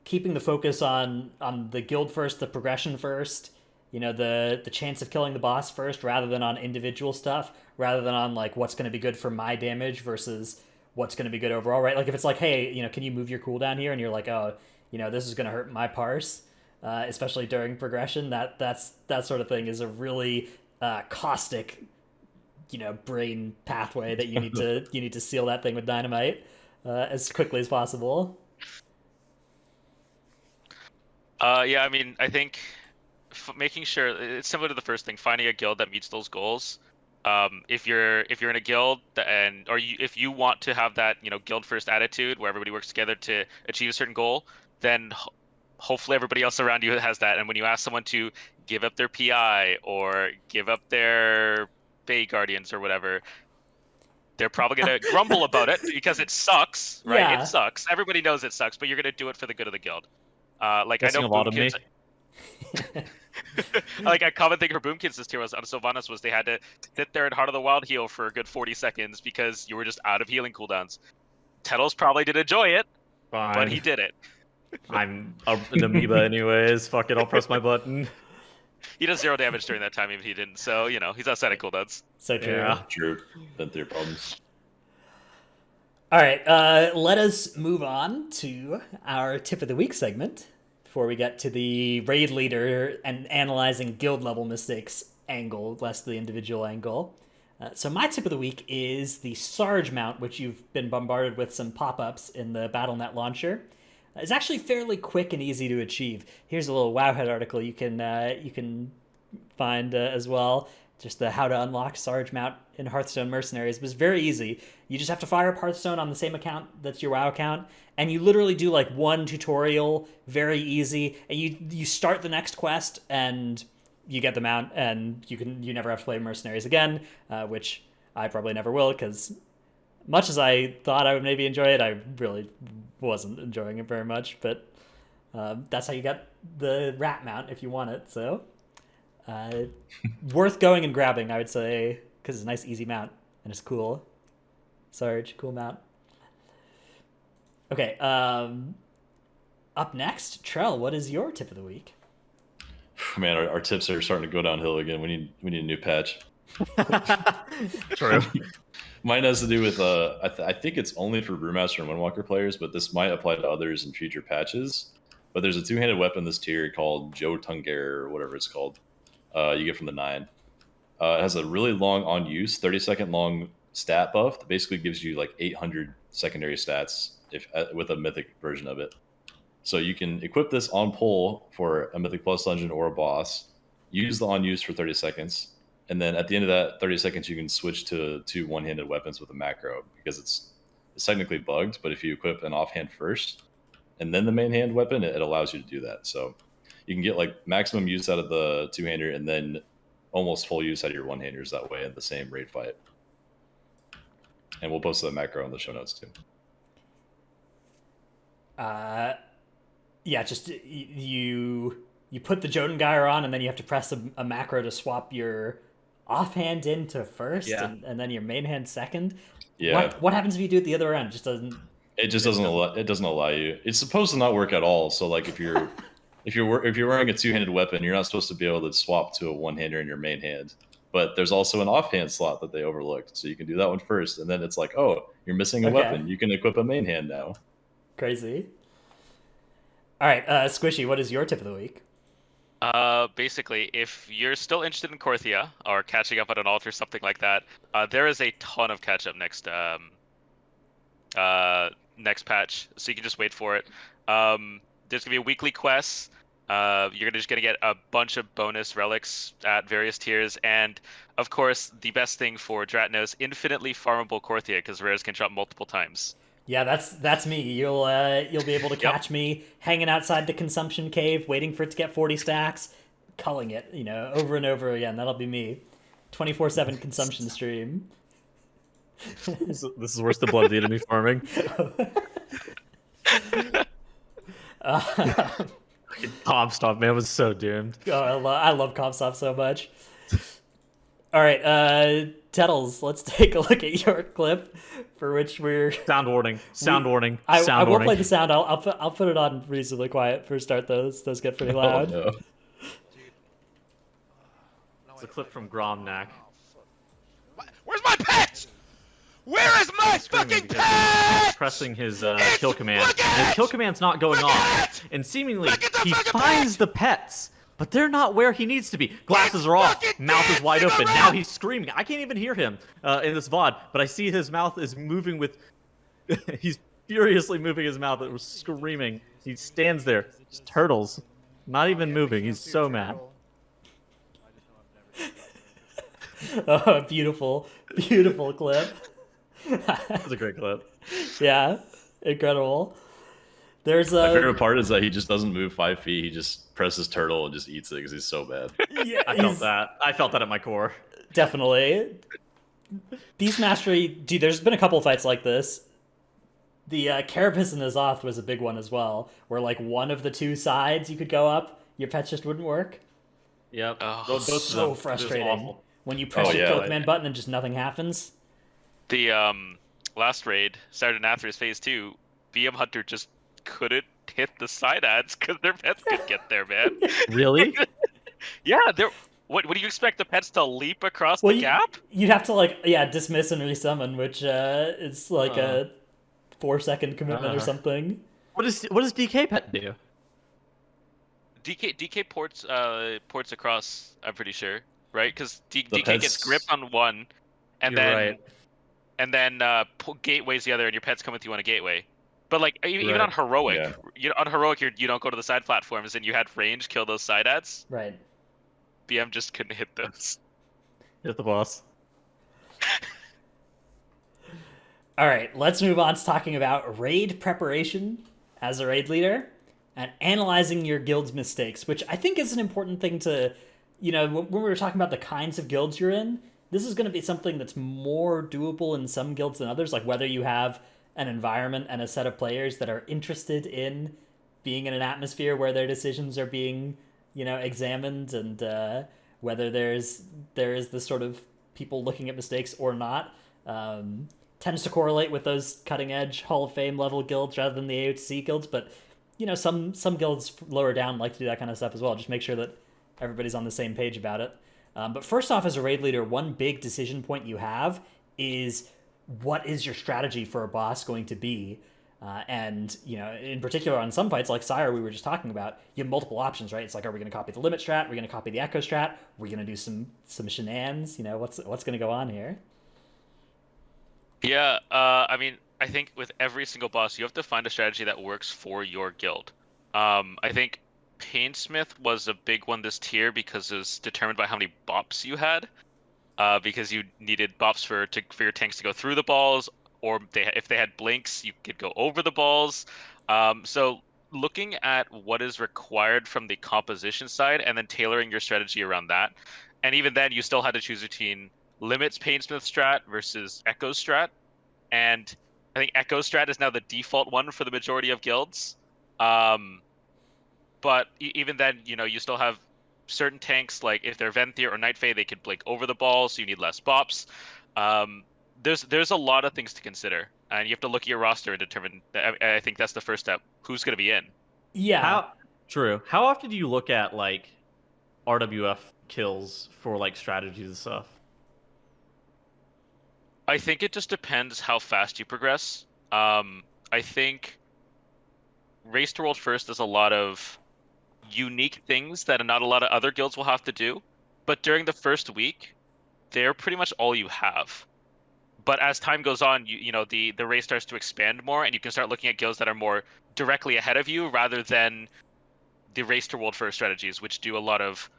keeping the focus on the guild first, the progression first, the chance of killing the boss first, rather than on individual stuff, rather than on like what's going to be good for my damage versus what's going to be good overall, right? Like if it's like, hey, can you move your cooldown here, and you're like, oh, this is going to hurt my parse, especially during progression. That sort of thing is a really caustic, brain pathway that you need to seal that thing with dynamite as quickly as possible. Yeah, I mean, I think making sure it's similar to the first thing, finding a guild that meets those goals. If you're in a guild if you want to have that guild first attitude where everybody works together to achieve a certain goal, then hopefully everybody else around you has that. And when you ask someone to give up their PI or give up their Bay Guardians or whatever, they're probably gonna grumble about it because it sucks, right? Yeah. It sucks. Everybody knows it sucks, but you're gonna do it for the good of the guild. Like I Missing know a lot of me. like a common thing for Boomkins this tier was on Sylvanas was they had to sit there and Heart of the Wild heal for a good 40 seconds because you were just out of healing cooldowns. Tettles probably didn't enjoy it, Fine. but he did it. I'm an amoeba anyways. Fuck it, I'll press my button. He does 0 damage during that time, even if he didn't. So, he's outside of cooldowns. So true. Yeah. True. Been through problems. All right, let us move on to our tip of the week segment before we get to the raid leader and analyzing guild level mistakes angle, less the individual angle. So my tip of the week is the Sarge mount, which you've been bombarded with some pop-ups in the BattleNet launcher. It's actually fairly quick and easy to achieve. Here's a little Wowhead article you can find as well. Just the how to unlock Sarge mount in Hearthstone Mercenaries. But it's very easy. You just have to fire up Hearthstone on the same account that's your WoW account, and you literally do like one tutorial, very easy, and you start the next quest and you get the mount, and you never have to play Mercenaries again, which I probably never will, because much as I thought I would maybe enjoy it, I really wasn't enjoying it very much. But that's how you get the rat mount if you want it. So worth going and grabbing, I would say, because it's a nice, easy mount and it's cool. Sarge, cool mount. Okay, up next, Trell, what is your tip of the week? Man, our tips are starting to go downhill again. We need a new patch. True. Mine has to do with I think it's only for Brewmaster and Windwalker players, but this might apply to others in future patches. But there's a two-handed weapon this tier called Joe Tunger or whatever it's called. You get from the 9. It has a really long on use, 30-second long stat buff that basically gives you like 800 secondary stats with a mythic version of it. So you can equip this on pull for a Mythic Plus dungeon or a boss, use the on use for 30 seconds, and then at the end of that 30 seconds, you can switch to 2 one-handed weapons with a macro, because it's technically bugged, but if you equip an offhand first and then the main hand weapon, it allows you to do that. So you can get like maximum use out of the two-hander and then almost full use out of your one-handers that way in the same raid fight. And we'll post that macro in the show notes too. Yeah, just you put the Jotungeyer on, and then you have to press a macro to swap your offhand into first, and then your main hand second. Yeah. What happens if you do it the other end? It just doesn't allow you. It's supposed to not work at all. So like if if you're wearing a two-handed weapon, you're not supposed to be able to swap to a one-hander in your main hand. But there's also an offhand slot that they overlooked, so you can do that one first, and then it's like, oh, you're missing a Okay. weapon. You can equip a main hand now. Crazy. All right, Squishy, what is your tip of the week? Basically, if you're still interested in Korthia or catching up on an alt or something like that, there is a ton of catch up next patch, so you can just wait for it. There's gonna be a weekly quest. You're just gonna get a bunch of bonus relics at various tiers, and of course, the best thing for Dratnos, infinitely farmable Korthia, because rares can drop multiple times. Yeah, that's me. You'll be able to catch me hanging outside the consumption cave, waiting for it to get 40 stacks, culling it, over and over again. That'll be me. 24/7 consumption stream. This is worse than Blood the Enemy farming. Comstop, man, was so doomed. Oh, I love Comstop so much. All right, Tettles, let's take a look at your clip, for which we're Sound warning. Sound warning. I Sound will warning. play the sound. I'll put it on reasonably quiet for start. Those get pretty loud. Oh, no. It's a clip from Gromnak. Where's my pet? Where is my fucking pet? Pressing his kill command. And his kill command's not going off. And seemingly, he finds the pets, but they're not where he needs to be. Glasses are off. Mouth is wide open. Now he's screaming. I can't even hear him in this VOD, but I see his mouth is moving with... He's furiously moving his mouth. It was screaming. He stands there. Just turtles. Not even moving. He's so mad. Oh, beautiful, beautiful clip. That's a great clip. Yeah, incredible. There's My favorite part is that he just doesn't move 5 feet. He just presses turtle and just eats it because he's so bad. Yeah, I felt that. I felt that at my core. Definitely. Beast Mastery, dude, there's been a couple fights like this. The Carapace and Azoth was a big one as well, where like one of the two sides you could go up, your pets just wouldn't work. Yep. Oh, Both of So them. It was frustrating. awful. When you press Oh, your yeah, kill like- command button and just nothing happens. The last raid, Saturday Nathras Phase 2, BM Hunter just couldn't hit the side ads because their pets could get there, man. Really? Yeah, they're... What do you expect the pets to leap across Well, the gap? You'd have to dismiss and resummon, which is like a 4-second commitment or something. What does DK Pet do? DK ports across, I'm pretty sure, right? Because DK pets- gets gripped on one, and You're then right. gateways the other, and your pet's come with you on a gateway. But like even Right. on heroic, Yeah. on heroic, you don't go to the side platforms, and you had range kill those side ads. Right. BM just couldn't hit those. Hit the boss. All right, let's move on to talking about raid preparation as a raid leader and analyzing your guild's mistakes, which I think is an important thing to, when we were talking about the kinds of guilds you're in, this is going to be something that's more doable in some guilds than others, like whether you have an environment and a set of players that are interested in being in an atmosphere where their decisions are being, examined, and whether there is this sort of people looking at mistakes or not. Tends to correlate with those cutting edge Hall of Fame level guilds rather than the AOC guilds, but some guilds lower down like to do that kind of stuff as well. Just make sure that everybody's on the same page about it. But first off, as a raid leader, one big decision point you have is what is your strategy for a boss going to be? And in particular on some fights like Sire we were just talking about, you have multiple options, right? It's like, are we going to copy the limit strat? Are we going to copy the echo strat? Are we going to do some shenanigans? What's going to go on here? Yeah, I mean, I think with every single boss, you have to find a strategy that works for your guild. I think Painsmith was a big one this tier because it was determined by how many bops you had. Because you needed bops for your tanks to go through the balls, or if they had blinks, you could go over the balls. So looking at what is required from the composition side and then tailoring your strategy around that. And even then, you still had to choose between Limits Painsmith strat versus Echo strat. And I think Echo strat is now the default one for the majority of guilds. But even then, you still have certain tanks, like if they're Venthyr or Night Fae, they can blink over the ball, so you need less bops. There's a lot of things to consider, and you have to look at your roster and determine. I think that's the first step. Who's going to be in? Yeah. True. How often do you look at like RWF kills for like strategies and stuff? I think it just depends how fast you progress. I think Race to World First does a lot of unique things that not a lot of other guilds will have to do, but during the first week, they're pretty much all you have. But as time goes on, the race starts to expand more, and you can start looking at guilds that are more directly ahead of you rather than the Race to World First strategies, which do a lot of,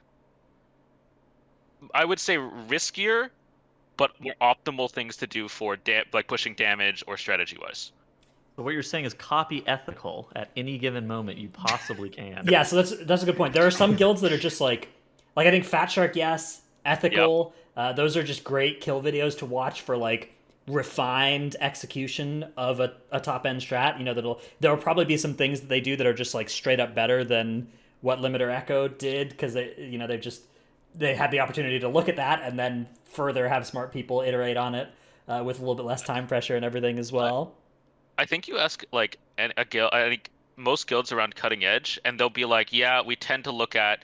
I would say, riskier but more optimal things to do for like pushing damage or strategy wise. So what you're saying is copy ethical at any given moment you possibly can. Yeah, so that's a good point. There are some guilds that are just like I think Fat Shark, yes, ethical. Yep. Those are just great kill videos to watch for like refined execution of a top end strat. There'll probably be some things that they do that are just like straight up better than what Limiter Echo did because they had the opportunity to look at that and then further have smart people iterate on it with a little bit less time pressure and everything as well. I think you ask like a guild. I think most guilds around Cutting Edge, and they'll be like, "Yeah, we tend to look at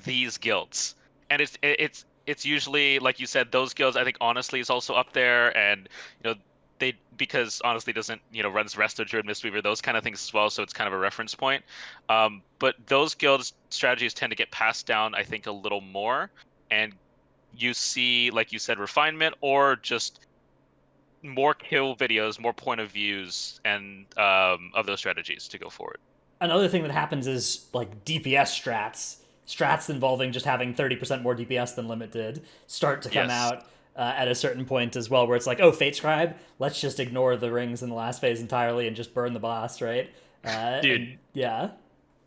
these guilds," and it's usually like you said, those guilds. I think Honestly is also up there, and because Honestly doesn't runs Resto Druid, Mistweaver, those kind of things as well. So it's kind of a reference point. But those guilds strategies tend to get passed down, I think, a little more, and you see, like you said, refinement or just more kill videos, more point of views, and of those strategies to go forward. Another thing that happens is like DPS strats involving just having 30% more DPS than Limit did start to come out at a certain point as well, where it's like, oh, Fate Scribe, let's just ignore the rings in the last phase entirely and just burn the boss, right? Dude. Yeah.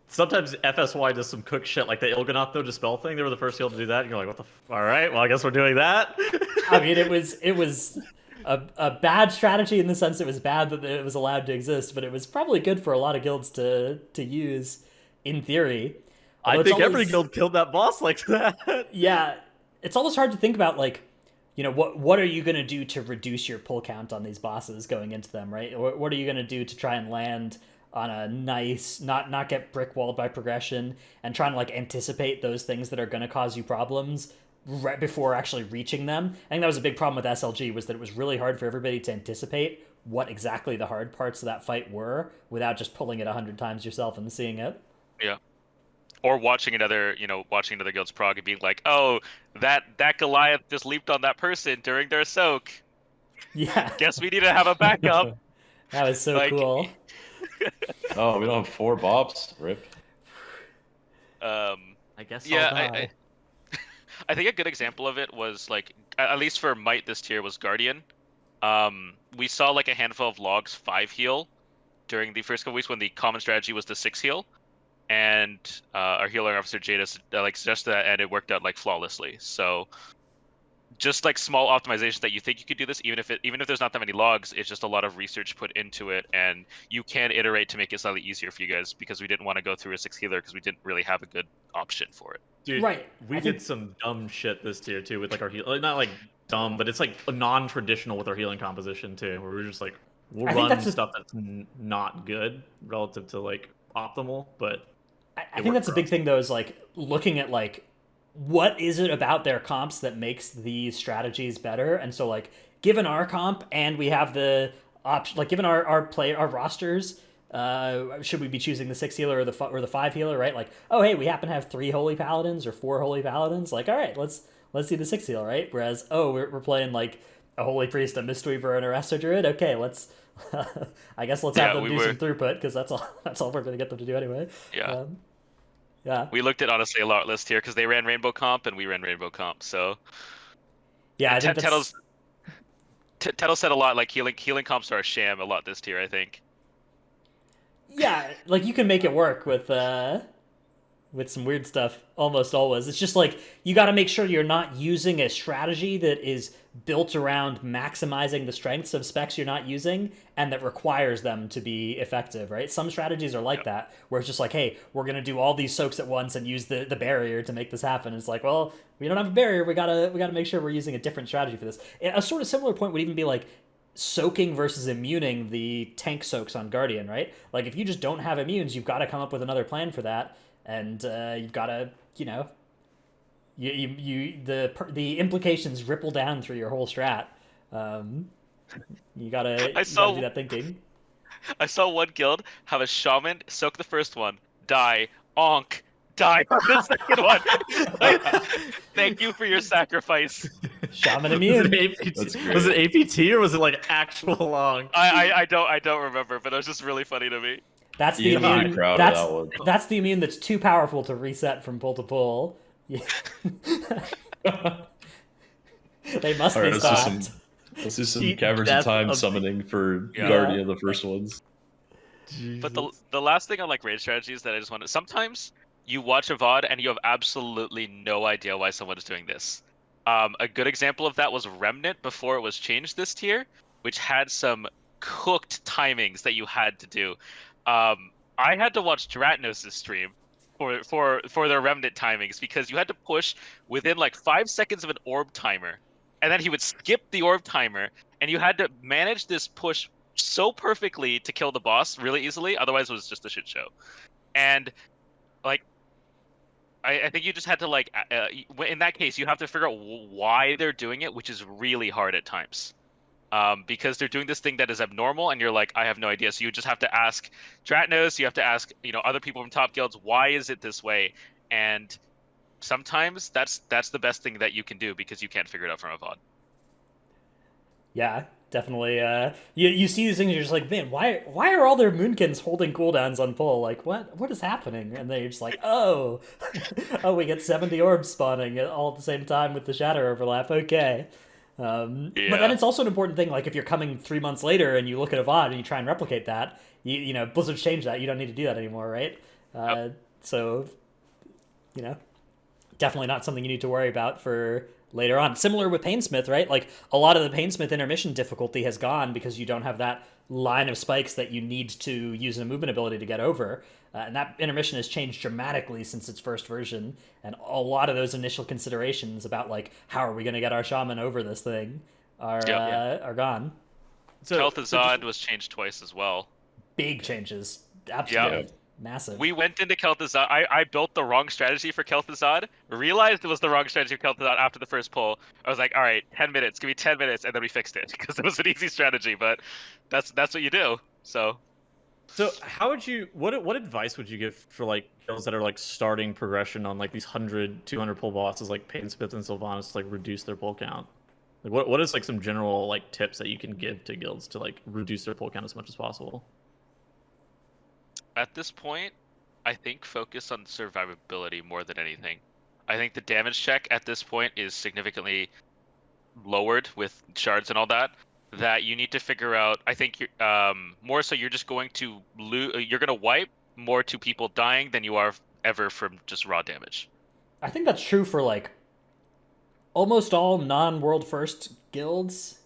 Sometimes FSY does some cook shit, like the Il'gynoth no Dispel thing. They were the first guild to do that. And you're like, what the all right, well, I guess we're doing that. I mean, it was a bad strategy in the sense it was bad that it was allowed to exist, but it was probably good for a lot of guilds to use in theory. I think every guild killed that boss like that. Yeah, it's almost hard to think about, like, what are you going to do to reduce your pull count on these bosses going into them, right? What are you going to do to try and land on a nice, not get brick walled by progression, and trying to like anticipate those things that are going to cause you problems right before actually reaching them. I think that was a big problem with SLG, was that it was really hard for everybody to anticipate what exactly the hard parts of that fight were without just pulling it 100 times yourself and seeing it. Yeah. Or watching another guild's prog and being like, oh, that Goliath just leaped on that person during their soak. Yeah. Guess we need to have a backup. That was so cool. Oh, we don't have 4 Bobs. Rip. I guess. Yeah, I think a good example of it was like, at least for Might this tier, was Guardian. We saw like a handful of logs 5 heal during the first couple weeks when the common strategy was the 6 heal, and our healer officer Jadis suggested that, and it worked out like flawlessly. So just like small optimizations that you think you could do this, even if there's not that many logs, it's just a lot of research put into it, and you can iterate to make it slightly easier for you guys, because we didn't want to go through a 6 healer because we didn't really have a good option for it. Dude, right. We did some dumb shit this tier too with like our heal. Not like dumb, but it's like a non-traditional with our healing composition too, where we're just like we'll run stuff that's not good relative to like optimal. But I think that's a big thing though, is like looking at like what is it about their comps that makes these strategies better. And so like given our comp and we have the option, like given our rosters, should we be choosing the 6 healer or the 5 healer, right? Like, oh hey, we happen to have 3 holy paladins or 4 holy paladins, like, all right, let's do the 6 healer, right? Whereas, oh, we're playing like a holy priest, a mistweaver, and a resto druid. Okay, let's I guess let's have them do some throughput, because that's all we're gonna get them to do anyway. Yeah. We looked at honestly a lot list here because they ran Rainbow Comp and we ran Rainbow Comp. So yeah, I think Tettle said a lot, like healing comps are a sham a lot this tier, I think. Yeah, like you can make it work with some weird stuff almost always. It's just like you got to make sure you're not using a strategy that is built around maximizing the strengths of specs you're not using and that requires them to be effective, right? Some strategies are like that, where it's just like, hey, we're going to do all these soaks at once and use the barrier to make this happen. It's like, well, we don't have a barrier. We gotta make sure we're using a different strategy for this. A sort of similar point would even be like soaking versus immuning the tank soaks on Guardian, right? Like if you just don't have immunes, you've got to come up with another plan for that. and you've got to, the implications ripple down through your whole strat. You gotta do that thinking. I saw one guild have a shaman soak the first one, die, onk, die on the second one. Like, thank you for your sacrifice. Shaman Was immune. it APT? That's great. Was it APT or was it like actual long? I don't remember, but it was just really funny to me. That's the Ian's really immune. proud of That's that one. that's the immune that's too powerful to reset from pull to pull. Yeah. They must All right, be stopped. let's do some Heat Caverns of death Time of- summoning for Yeah. Guardian of the first ones. But the last thing on like raid strategies that I just want to, sometimes you watch a VOD and you have absolutely no idea why someone is doing this. A good example of that was Remnant before it was changed this tier, which had some cooked timings that you had to do. I had to watch Dratnos' stream for their Remnant timings because you had to push within like 5 seconds of an orb timer, and then he would skip the orb timer, and you had to manage this push so perfectly to kill the boss really easily. Otherwise, it was just a shit show. And like, I think you just had to like, in that case, you have to figure out why they're doing it, which is really hard at times. Because they're doing this thing that is abnormal, and you're like, I have no idea. So you just have to ask Dratnos, you have to ask, other people from top guilds, why is it this way? And sometimes that's the best thing that you can do because you can't figure it out from a VOD. Yeah, definitely. You see these things, you're just like, man, why are all their moonkins holding cooldowns on pull? Like, what is happening? And they're just like, oh, we get 70 orbs spawning all at the same time with the shatter overlap. Okay. But then it's also an important thing, like if you're coming 3 months later and you look at a VOD and you try and replicate that, Blizzard's changed that. You don't need to do that anymore, right? So, definitely not something you need to worry about for later on. Similar with Painsmith, right? Like a lot of the Painsmith intermission difficulty has gone because you don't have that line of spikes that you need to use a movement ability to get over. And that intermission has changed dramatically since its first version. And a lot of those initial considerations about like, how are we going to get our shaman over this thing are gone. So Kel'Thuzad was changed twice as well. Big changes. Absolutely. Yeah. Massive. We went into Kel'Thuzad. I built the wrong strategy for Kel'Thuzad. Realized it was the wrong strategy for Kel'Thuzad after the first pull. I was like, all right, 10 minutes. Give me 10 minutes, and then we fixed it because it was an easy strategy. But that's what you do. So how would you? What advice would you give for like guilds that are like starting progression on like these 100, 200 pull bosses like Painsmith and Sylvanas to like reduce their pull count? Like what is like some general like tips that you can give to guilds to like reduce their pull count as much as possible? at this point, I think focus on survivability more than anything. I think the damage check at this point is significantly lowered with shards and all that. That you need to figure out. I think more so you're just going to you're going to wipe more to people dying than you are ever from just raw damage. I think that's true for like almost all non-world first guilds.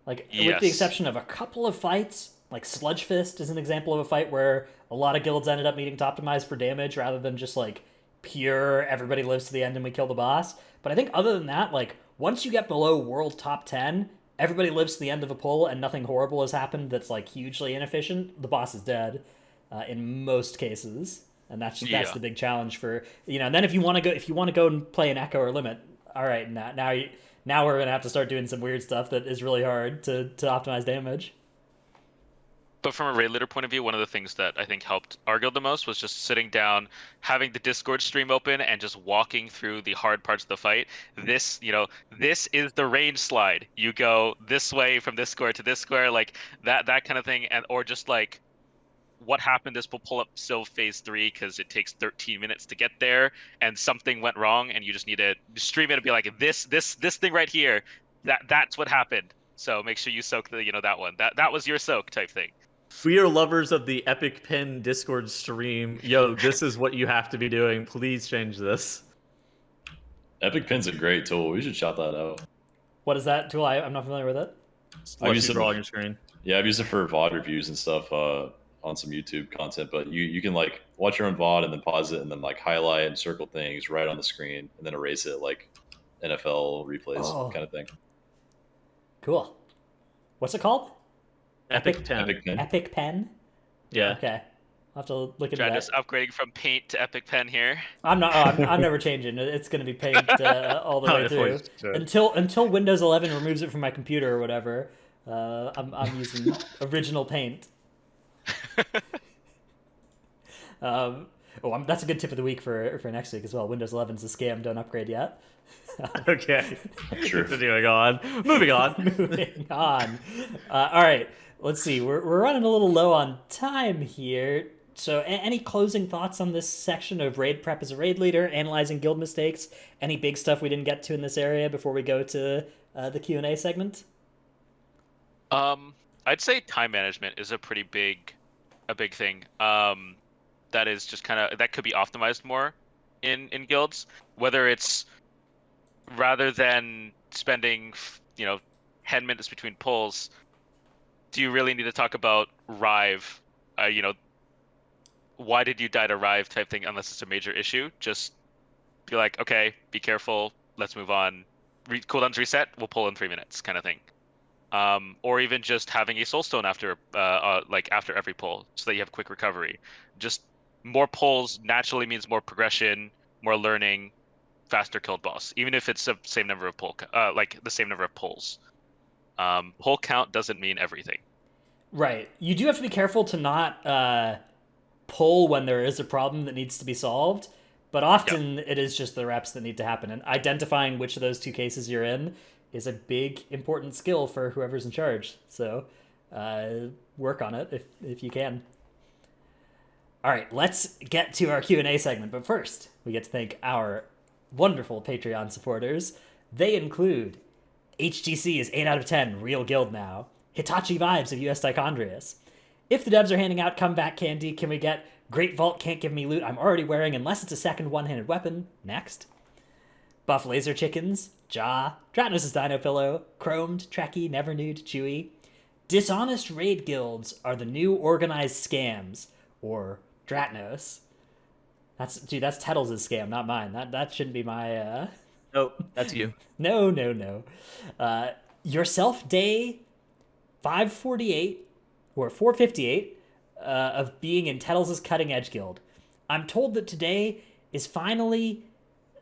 Like with the exception of a couple of fights, like Sludge Fist is an example of a fight where a lot of guilds ended up needing to optimize for damage rather than just like pure everybody lives to the end and we kill the boss. But I think other than that, like once you get below world top 10, everybody lives to the end of a pull and nothing horrible has happened that's like hugely inefficient, the boss is dead in most cases. And that's the big challenge for, and then if you want to go and play an Echo or Limit, all right, now we're going to have to start doing some weird stuff that is really hard to optimize damage. But from a raid leader point of view, one of the things that I think helped our guild the most was just sitting down, having the Discord stream open, and just walking through the hard parts of the fight. This is the range slide. You go this way from this square to this square, like that kind of thing, or just like what happened is we'll pull up Civ Phase 3 because it takes 13 minutes to get there, and something went wrong, and you just need to stream it and be like, this thing right here, that's what happened. So make sure you soak that one. That was your soak type thing. We are lovers of the Epic Pen Discord stream. Yo, this is what you have to be doing. Please change this. Epic Pen's a great tool. We should shout that out. What is that tool? I'm not familiar with it. I've used it on your screen. Yeah, I've used it for VOD reviews and stuff on some YouTube content. But you can like watch your own VOD and then pause it and then like highlight and circle things right on the screen and then erase it like NFL replays kind of thing. Cool. What's it called? Epic Pen. Epic Pen. Epic Pen? Yeah. Okay. I'll have to look into Try that. just upgrading from paint to epic pen here. I'm never changing. It's going to be paint all the way through until Windows 11 removes it from my computer or whatever. I'm using original paint. That's a good tip of the week for next week as well. Windows 11's a scam. Don't upgrade yet. Okay. True. Continuing on. Moving on. Moving on. All right. Let's see. We're running a little low on time here. So, any closing thoughts on this section of raid prep as a raid leader, analyzing guild mistakes? Any big stuff we didn't get to in this area before we go to the Q&A segment? I'd say time management is a big thing. That is just that could be optimized more in guilds. Whether it's rather than spending 10 minutes between pulls, do you really need to talk about Rive? Why did you die to Rive type thing, unless it's a major issue? Just be like, okay, be careful, let's move on. Cooldowns reset, we'll pull in 3 minutes, kind of thing. Or even just having a soulstone after every pull, so that you have quick recovery. Just more pulls naturally means more progression, more learning, faster killed boss, even if it's the same number of pulls. Pull count doesn't mean everything. Right. You do have to be careful to not pull when there is a problem that needs to be solved, but often it is just the reps that need to happen, and identifying which of those two cases you're in is a big important skill for whoever's in charge. So work on it if you can. All right, let's get to our Q&A segment, but first we get to thank our wonderful Patreon supporters. They include HGC is 8 out of 10, real guild now. Hitachi Vibes of US Dichondrius. If the devs are handing out comeback candy, can we get Great Vault can't give me loot I'm already wearing unless it's a second one-handed weapon? Next. Buff Laser Chickens, Jaw, Dratnos' Dino Pillow, Chromed, Trekkie, Never Nude, Chewy. Dishonest raid guilds are the new organized scams, or Dratnos. That's Tettles' scam, not mine. That shouldn't be my Nope, that's you. No. Yourself day 548 or 458 of being in Tettles' Cutting Edge Guild. I'm told that today is finally.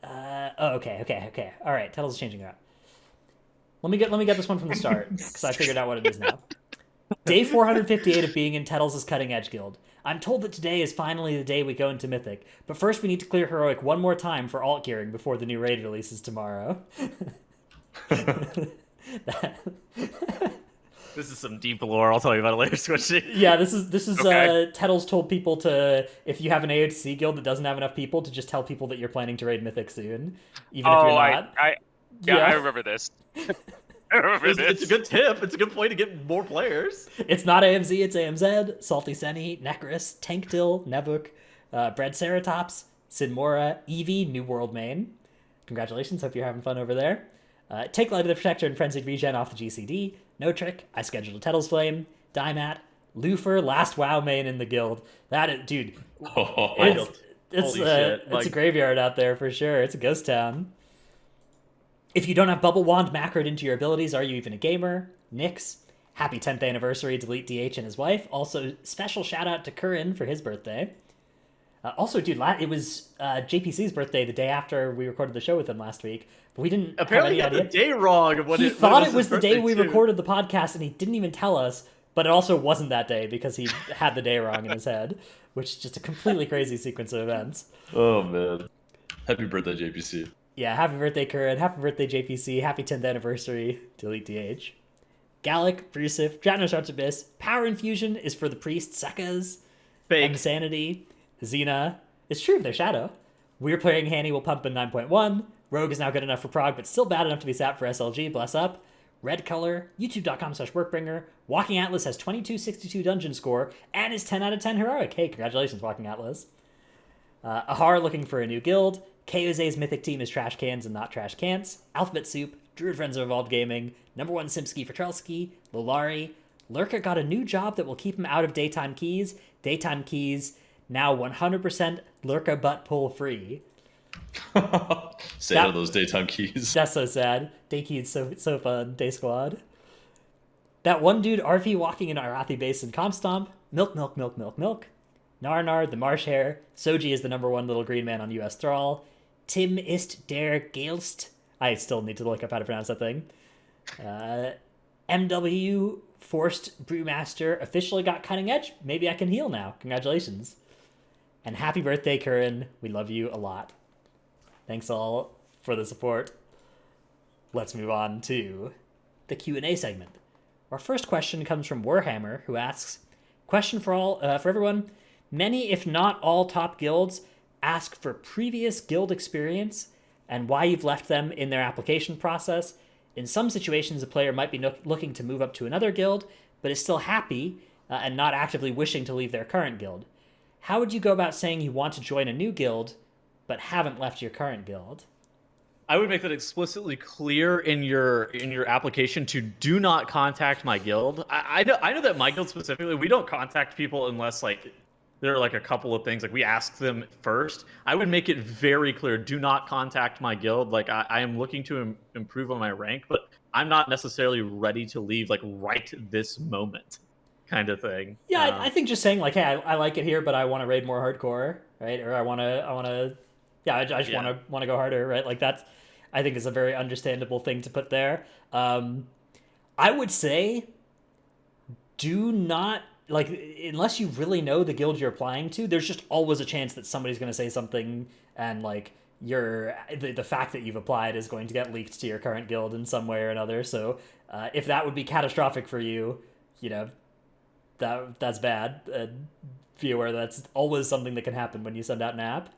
Okay. All right, Tettles is changing that. Let me get this one from the start because I figured out what it is now. Day 458 of being in Tettles' Cutting Edge Guild. I'm told that today is finally the day we go into Mythic, but first we need to clear Heroic one more time for alt gearing before the new raid releases tomorrow. This is some deep lore. I'll tell you about it later, Squishy. Yeah, this is Okay. Tettles told people to, if you have an AOTC guild that doesn't have enough people, to just tell people that you're planning to raid Mythic soon, even if you're not. I remember this. I remember this. It's a good tip. It's a good way to get more players. It's not AMZ, it's AMZ, Salty Seni, Necris, Tankdill, Nebuk, Bread Ceratops, Sinmora, Eevee, New World Main. Congratulations, hope you're having fun over there. Take Light of the Protector and Frenzied Regen off the GCD. No Trick, I scheduled a Tettles Flame, Dymat, Lufer, last WoW main in the guild. That is, dude, it's a graveyard out there for sure. It's a ghost town. If you don't have Bubble Wand macroed into your abilities, are you even a gamer? Nyx, happy 10th anniversary, Delete DH and his wife. Also, special shout out to Curran for his birthday. Also, dude, it was JPC's birthday the day after we recorded the show with him last week, but we didn't Apparently have any he got idea. the day wrong of what He it thought was it was his the day birthday, we too. recorded the podcast, and he didn't even tell us, but it also wasn't that day because he had the day wrong in his head, which is just a completely crazy sequence of events. Oh man! Happy birthday, JPC. Yeah, happy birthday, Curran. Happy birthday, JPC. Happy 10th anniversary, Delete DH. Gallic, Brusif, Dratnos Arts Abyss. Power Infusion is for the priest, Sekkas. Fake. Insanity, Xena. It's true, they're Shadow. We're playing Hanny will pump in 9.1. Rogue is now good enough for Prog, but still bad enough to be sat for SLG. Bless up. Red Color, youtube.com/workbringer. Walking Atlas has 2262 dungeon score and is 10 out of 10 heroic. Hey, congratulations, Walking Atlas. Ahar looking for a new guild. Koze's mythic team is trash cans and not trash cans. Alphabet Soup, Druid Friends of Evolved Gaming, number 1 Simski for Trelsky, Lolari. Lurker got a new job that will keep him out of Daytime Keys. Daytime Keys, now 100% Lurker butt pull free. Stay out of those daytime keys. That's so sad. Day Keys, so fun. Day Squad. That one dude RV walking in Arathi base in Comp Stomp. Milk. Narnar, the Marsh Hare. Soji is the number 1 little green man on US Thrall. Tim ist der Geilst. I still need to look up how to pronounce that thing. MW, Forced Brewmaster, officially got Cutting Edge. Maybe I can heal now. Congratulations. And happy birthday, Curran. We love you a lot. Thanks all for the support. Let's move on to the Q&A segment. Our first question comes from Warhammer, who asks, question for everyone. Many, if not all, top guilds ask for previous guild experience and why you've left them in their application process. In some situations, a player might be looking to move up to another guild, but is still happy and not actively wishing to leave their current guild. How would you go about saying you want to join a new guild, but haven't left your current guild? I would make that explicitly clear in your application to do not contact my guild. I know that my guild specifically, we don't contact people unless like there are like a couple of things like we ask them first. I would make it very clear, do not contact my guild. Like I am looking to improve on my rank, but I'm not necessarily ready to leave like right this moment, kind of thing. Yeah, I think just saying like, hey, I like it here, but I want to raid more hardcore, right? Or I just want to go harder, right? Like that's, I think is a very understandable thing to put there. I would say, do not, like, unless you really know the guild you're applying to, there's just always a chance that somebody's going to say something, and like the fact that you've applied is going to get leaked to your current guild in some way or another. So if that would be catastrophic for you, you know, that's bad. Be aware that's always something that can happen when you send out an app.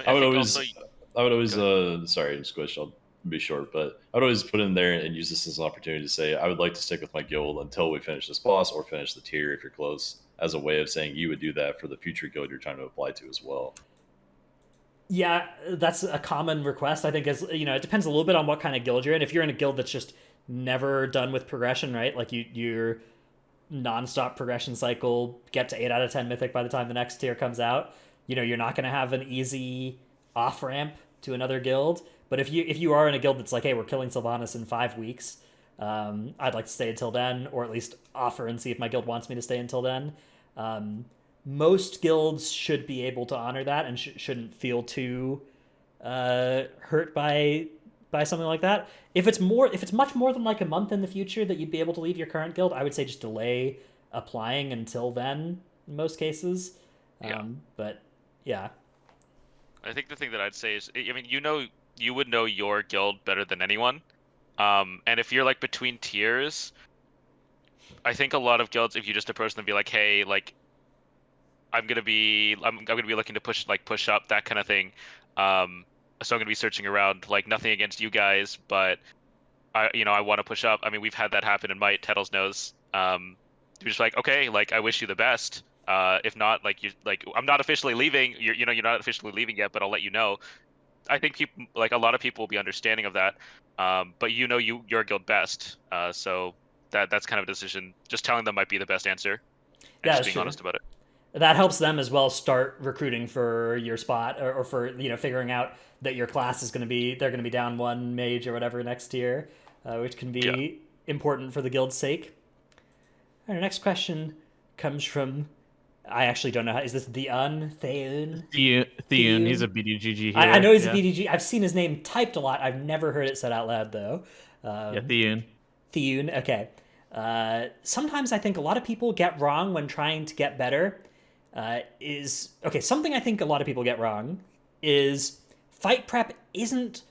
I would always sorry, Squish, I'll be short, but I would always put in there and use this as an opportunity to say, I would like to stick with my guild until we finish this boss or finish the tier if you're close, as a way of saying you would do that for the future guild you're trying to apply to as well. Yeah, that's a common request. I think is, you know, it depends a little bit on what kind of guild you're in. If you're in a guild that's just never done with progression, right? Like you're nonstop progression cycle, get to 8 out of 10 mythic by the time the next tier comes out. You know, you're not going to have an easy off ramp to another guild. But if you are in a guild that's like, hey, we're killing Sylvanas in 5 weeks, I'd like to stay until then, or at least offer and see if my guild wants me to stay until then. Most guilds should be able to honor that and shouldn't feel too hurt by something like that. If it's much more than like a month in the future that you'd be able to leave your current guild, I would say just delay applying until then in most cases. But yeah, I think the thing that I'd say is, I mean, you would know your guild better than anyone. And if you're like between tiers, I think a lot of guilds, if you just approach them and be like, hey, like I'm gonna be looking to push up, that kind of thing. So I'm gonna be searching around, like nothing against you guys, but I want to push up. I mean, we've had that happen in Might, Tettles knows. You're just like, okay, like I wish you the best. If not, I'm not officially leaving. You're not officially leaving yet, but I'll let you know. I think people, like a lot of people, will be understanding of that. But your guild best. So that's kind of a decision. Just telling them might be the best answer. And yeah, just being honest about it. That helps them as well start recruiting for your spot, or for figuring out that your class is they're going to be down 1 mage or whatever next year, which can be important for the guild's sake. Our next question comes from, I actually don't know. Is this Theun? Theun. He's a BDGG here. I know he's a BDG. I've seen his name typed a lot. I've never heard it said out loud, though. Theun. Theun, okay. Sometimes I think a lot of people get wrong when trying to get better. Something I think a lot of people get wrong is fight prep isn't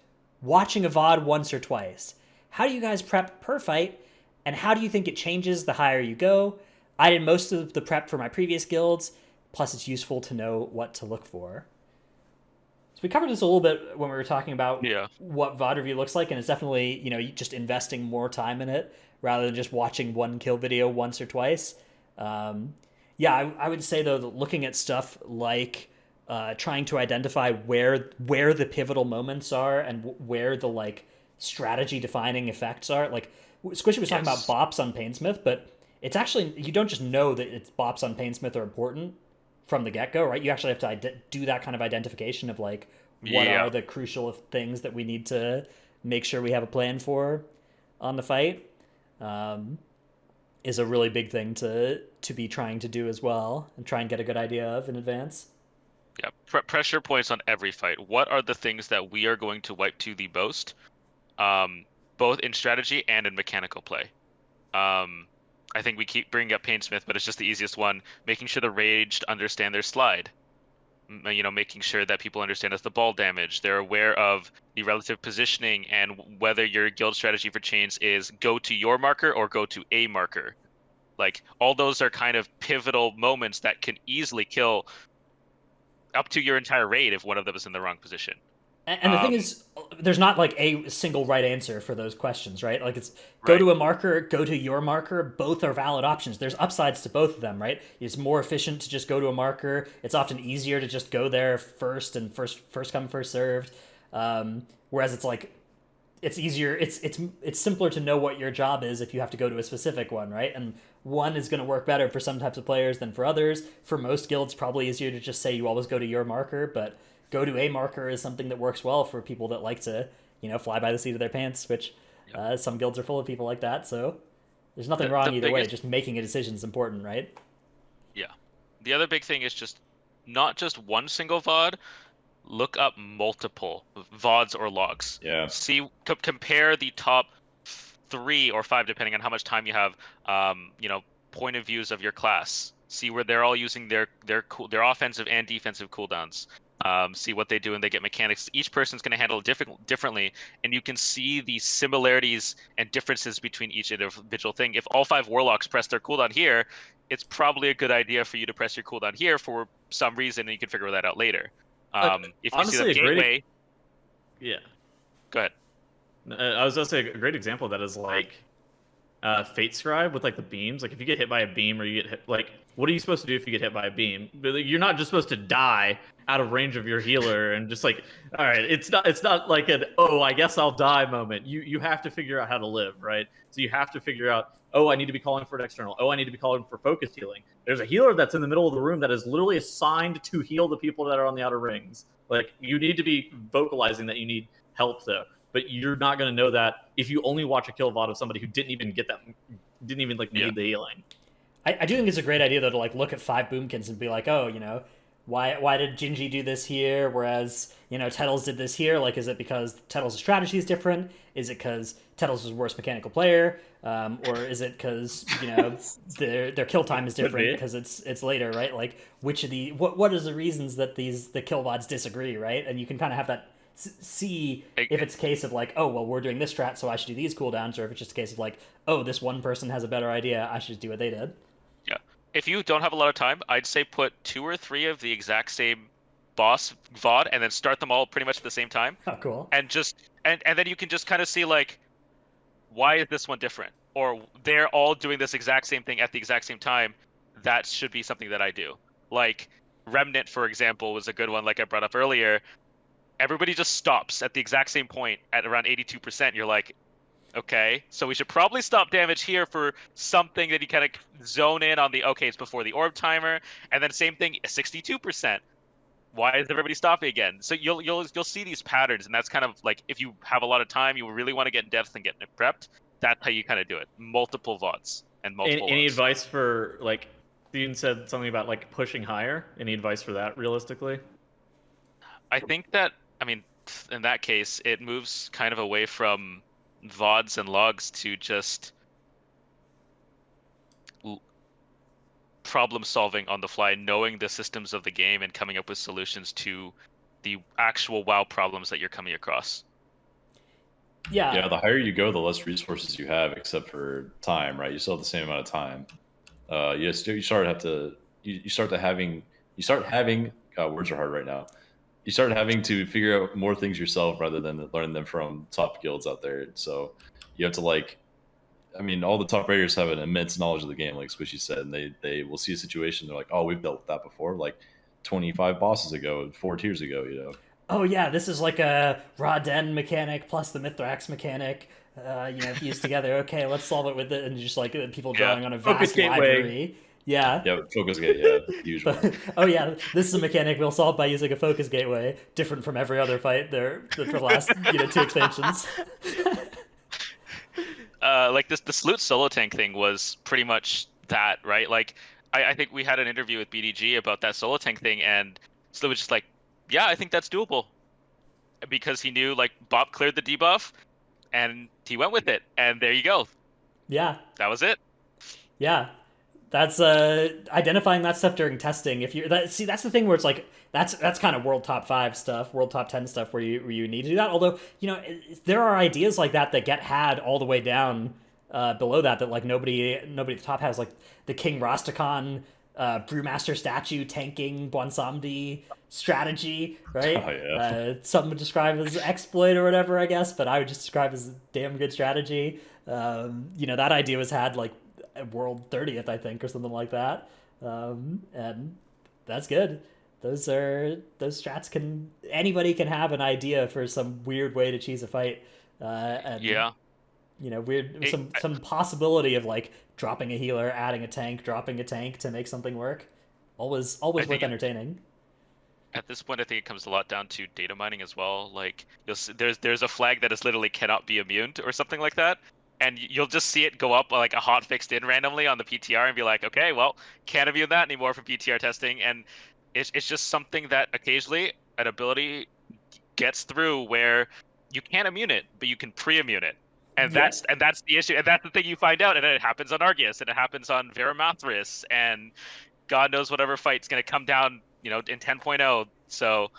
watching a VOD once or twice. How do you guys prep per fight, and how do you think it changes the higher you go? I did most of the prep for my previous guilds, plus it's useful to know what to look for. So we covered this a little bit when we were talking about what VOD review looks like, and it's definitely, just investing more time in it rather than just watching one kill video once or twice. I would say, though, that looking at stuff like trying to identify where the pivotal moments are and where the, like, strategy-defining effects are. Like, Squishei was talking about bops on Painsmith, but it's actually, you don't just know that it's bops on Painsmith are important from the get-go, right? You actually have to do that kind of identification of, like, what are the crucial things that we need to make sure we have a plan for on the fight. is a really big thing to be trying to do as well, and try and get a good idea of in advance. Yeah, pressure points on every fight. What are the things that we are going to wipe to the most, both in strategy and in mechanical play? I think we keep bringing up Painsmith, but it's just the easiest one. Making sure the raged understand their slide. Making sure that people understand as the ball damage. They're aware of the relative positioning and whether your guild strategy for chains is go to your marker or go to a marker. Like, all those are kind of pivotal moments that can easily kill up to your entire raid if one of them is in the wrong position. And the thing is, there's not like a single right answer for those questions, right? Like, it's go Right. to a marker, go to your marker. Both are valid options. There's upsides to both of them, right? It's more efficient to just go to a marker. It's often easier to just go there first and first come first served. Whereas it's like it's easier. It's simpler to know what your job is if you have to go to a specific one, right? And one is going to work better for some types of players than for others. For most guilds, probably easier to just say you always go to your marker, but go to a marker is something that works well for people that like to, fly by the seat of their pants, which some guilds are full of people like that. So there's nothing wrong either way. Just making a decision is important, right? Yeah. The other big thing is just not just one single VOD. Look up multiple VODs or logs. Yeah. See, compare the top 3 or 5, depending on how much time you have. Point of views of your class. See where they're all using their offensive and defensive cooldowns. See what they do and they get mechanics. Each person's going to handle it differently, and you can see the similarities and differences between each individual thing. If all 5 warlocks press their cooldown here, it's probably a good idea for you to press your cooldown here for some reason, and you can figure that out later. If you honestly, see the gateway, yeah. Go ahead. I was going to say a great example of that is like Fate Scribe with like the beams. Like if you get hit by a beam or you get hit, like what are you supposed to do if you get hit by a beam? You're not just supposed to die out of range of your healer and just like, all right, it's not like an I guess I'll die moment. You have to figure out how to live, right? So you have to figure out, I need to be calling for an external. I need to be calling for focused healing. There's a healer that's in the middle of the room that is literally assigned to heal the people that are on the outer rings. Like you need to be vocalizing that you need help though. But you're not going to know that if you only watch a kill VOD of somebody who didn't even need the healing. I do think it's a great idea though to like look at 5 boomkins and be like, why did Gingy do this here, whereas Tettles did this here? Like, is it because Tettles' strategy is different? Is it because Tettles is a worse mechanical player, or is it because their kill time is different because it's later, right? Like, which of the what is the reasons that the kill VODs disagree, right? And you can kind of have that. See if it's a case of like, we're doing this strat, so I should do these cooldowns, or if it's just a case of like, this one person has a better idea, I should just do what they did. Yeah. If you don't have a lot of time, I'd say put 2 or 3 of the exact same boss VOD and then start them all pretty much at the same time. Oh, cool. And just and then you can just kind of see like, why is this one different? Or they're all doing this exact same thing at the exact same time. That should be something that I do. Like Remnant, for example, was a good one like I brought up earlier. Everybody just stops at the exact same point at around 82%. You're like, okay, so we should probably stop damage here for something that you kind of zone in on it's before the orb timer, and then same thing, 62%. Why is everybody stopping again? So you'll see these patterns, and that's kind of like if you have a lot of time, you really want to get in depth and get prepped. That's how you kind of do it. Multiple VODs and multiple. Any advice for like? Steven said something about like pushing higher. Any advice for that, realistically? I think that in that case, it moves kind of away from VODs and logs to just problem solving on the fly, knowing the systems of the game and coming up with solutions to the actual WoW problems that you're coming across. Yeah, the higher you go, the less resources you have, except for time, right? You still have the same amount of time. You start having words are hard right now. You start having to figure out more things yourself rather than learn them from top guilds out there. So you have to all the top raiders have an immense knowledge of the game, like Squishei said, and they will see a situation, they're like, we've dealt with that before, like 25 bosses ago, 4 tiers ago, Oh yeah, this is like a Raw Den mechanic plus the Mithrax mechanic, fused together. Okay, let's solve it with it, and just like people drawing on a vast library. Yeah. Yeah, focus gateway. Yeah, usually. This is a mechanic we'll solve by using a focus gateway, different from every other fight there for the last 2 expansions. like this the salute solo tank thing was pretty much that, right? Like I think we had an interview with BDG about that solo tank thing, and Salute was just like, yeah, I think that's doable, because he knew like Bob cleared the debuff, and he went with it, and there you go. Yeah, That was it. yeah. That's identifying that stuff during testing. If you that's the thing where it's like that's kind of world top 5 stuff, world top 10 stuff where you need to do that. Although there are ideas like that that get had all the way down below that like nobody at the top has, like the King Rastakhan Brewmaster statue tanking Bwansamdi strategy, right? Oh, yeah. Some would describe as exploit or whatever, I guess, but I would just describe as damn good strategy. That idea was had like at World 30th, I think, or something like that. And that's good. Those strats anybody can have an idea for some weird way to cheese a fight. And Yeah. Some possibility of like dropping a healer, adding a tank, dropping a tank to make something work. Always worth entertaining. At this point, I think it comes a lot down to data mining as well. Like there's a flag that is literally cannot be immune or something like that, and you'll just see it go up like a hot fixed in randomly on the PTR and be like, okay, well, can't immune that anymore from PTR testing, and it's just something that occasionally an ability gets through where you can't immune it, but you can pre-immune it. And that's the issue, and that's the thing you find out, and it happens on Arceus, and it happens on Veramathris, and God knows whatever fight's going to come down, in 10.0. So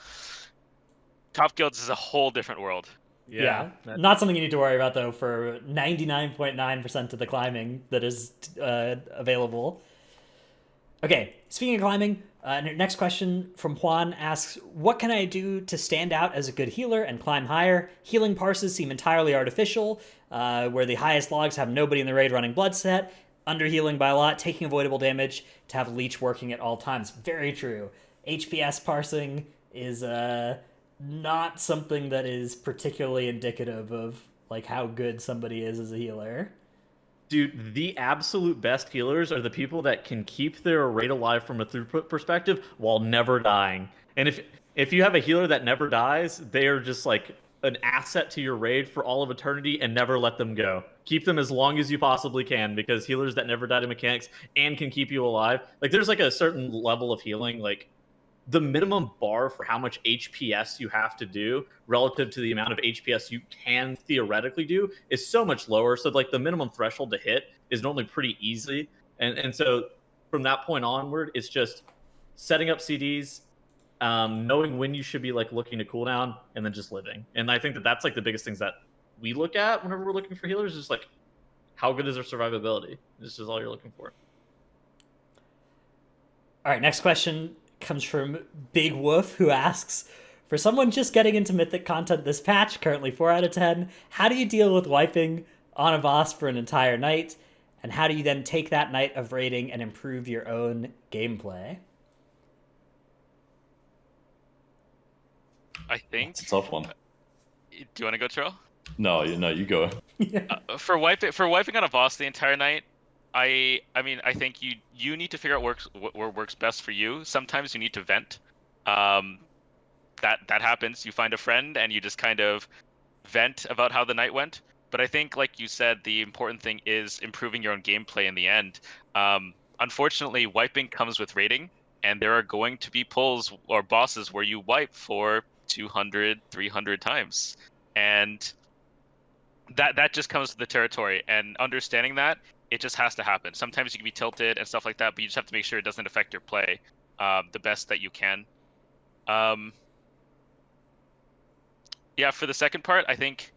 top guilds is a whole different world. Yeah. Not something you need to worry about though for 99.9% of the climbing that is available. Okay, speaking of climbing, next question from Juan asks, what can I do to stand out as a good healer and climb higher? Healing parses seem entirely artificial, where the highest logs have nobody in the raid running blood set, underhealing by a lot, taking avoidable damage, to have leech working at all times. Very true. HPS parsing is not something that is particularly indicative of like how good somebody is as a healer. Dude, the absolute best healers are the people that can keep their raid alive from a throughput perspective while never dying. And if you have a healer that never dies, they are just like an asset to your raid for all of eternity, and never let them go. Keep them as long as you possibly can, because healers that never die to mechanics and can keep you alive, like there's like a certain level of healing, like the minimum bar for how much HPS you have to do relative to the amount of HPS you can theoretically do is so much lower. So like the minimum threshold to hit is normally pretty easy. And so from that point onward, it's just setting up CDs, knowing when you should be like looking to cooldown, and then just living. And I think that's like the biggest things that we look at whenever we're looking for healers, is like how good is their survivability? This is all you're looking for. All right, next question comes from Big Wolf, who asks, for someone just getting into Mythic content this patch, currently 4 out of 10, how do you deal with wiping on a boss for an entire night? And how do you then take that night of raiding and improve your own gameplay? I think. It's a tough one. Do you want to go, Tro? No, you go. For wiping on a boss the entire night, I think you need to figure out what works best for you. Sometimes you need to vent. That happens. You find a friend and you just kind of vent about how the night went. But I think, like you said, the important thing is improving your own gameplay in the end. Unfortunately, wiping comes with rating, and there are going to be pulls or bosses where you wipe for 200, 300 times. And that just comes with the territory. And understanding that, it just has to happen. Sometimes you can be tilted and stuff like that, but you just have to make sure it doesn't affect your play the best that you can. Yeah, for the second part, I think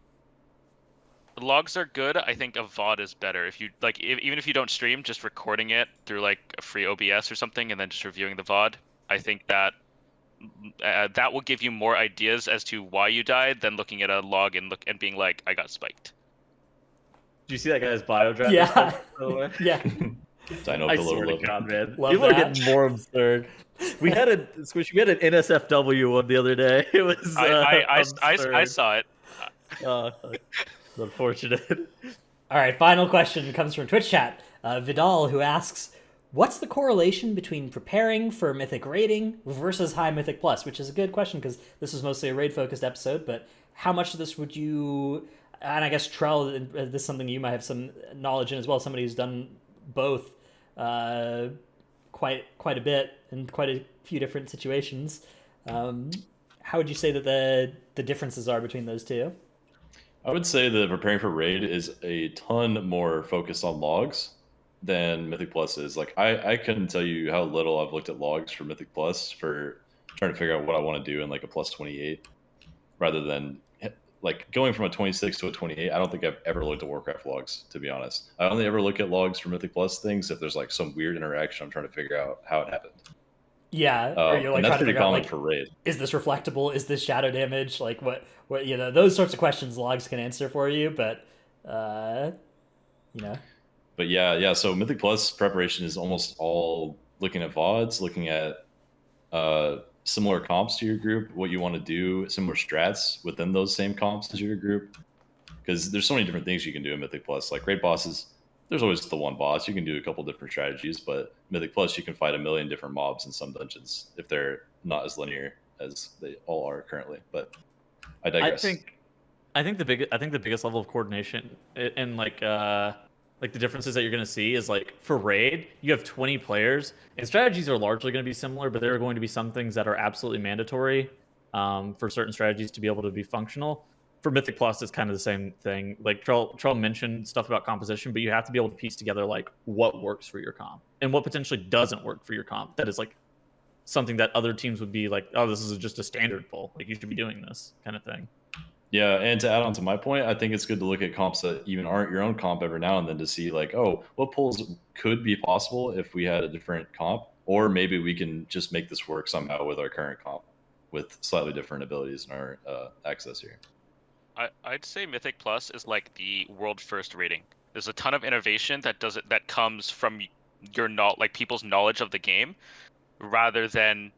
logs are good. I think a VOD is better. If you like, even if you don't stream, just recording it through like a free OBS or something, and then just reviewing the VOD. I think that that will give you more ideas as to why you died than looking at a log and being like, I got spiked. Do you see that guy's bio draft? Yeah. Yeah. Dino I below swear to 11. God, man. Love People that. are getting more absurd. We had an NSFW one the other day. It was I saw it. It's unfortunate. All right, final question comes from Twitch chat. Vidal, who asks, what's the correlation between preparing for Mythic raiding versus High Mythic Plus? Which is a good question because this was mostly a raid-focused episode, but how much of this would you and I guess Trell, this is something you might have some knowledge in as well. Somebody who's done both quite a bit in quite a few different situations. How would you say that the differences are between those two? I would say that preparing for raid is a ton more focused on logs than Mythic Plus is. Like I couldn't tell you how little I've looked at logs for Mythic Plus for trying to figure out what I want to do in like a plus 28 rather than like going from a 26 to a 28. I don't think I've ever looked at Warcraft logs, to be honest. I only ever look at logs for Mythic Plus things if there's like some weird interaction I'm trying to figure out how it happened. Yeah, or you're like and that's trying to pretty figure out common like, for raid. is this reflectable? Is this shadow damage? Like what those sorts of questions logs can answer for you, but you know. But yeah. So Mythic Plus preparation is almost all looking at VODs, looking at similar comps to your group, what you want to do, similar strats within those same comps as your group. Because there's so many different things you can do in Mythic Plus. Like raid bosses, there's always the one boss. You can do a couple different strategies, but Mythic Plus, you can fight a million different mobs in some dungeons if they're not as linear as they all are currently. But I digress. I think the biggest level of coordination and like the differences that you're going to see is like for raid, you have 20 players and strategies are largely going to be similar, but there are going to be some things that are absolutely mandatory for certain strategies to be able to be functional. For Mythic Plus, it's kind of the same thing. Like Trell mentioned stuff about composition, but you have to be able to piece together like what works for your comp and what potentially doesn't work for your comp. That is like something that other teams would be like, oh, this is just a standard pull. Like you should be doing this kind of thing. Yeah, and to add on to my point, I think it's good to look at comps that even aren't your own comp every now and then to see like, oh, what pulls could be possible if we had a different comp, or maybe we can just make this work somehow with our current comp with slightly different abilities in our access here. I'd say Mythic Plus is like the world first rating. There's a ton of innovation that comes from your like people's knowledge of the game, rather than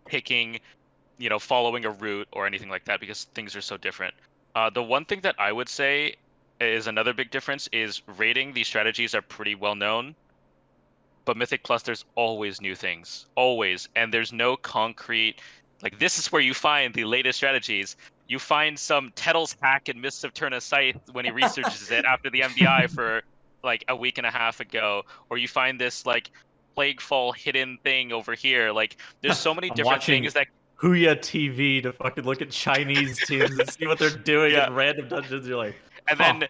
picking, following a route or anything like that, because things are so different. The one thing that I would say is another big difference is rating. These strategies are pretty well known, but Mythic Plus, there's always new things, always, and there's no concrete. Like this is where you find the latest strategies. You find some Tettle's hack in Mists of Turna Scythe when he researches it after the MDI for like a week and a half ago, or you find this like Plaguefall hidden thing over here. Like there's so many different things that Huya TV to fucking look at Chinese teams and see what they're doing in random dungeons. You're like, and then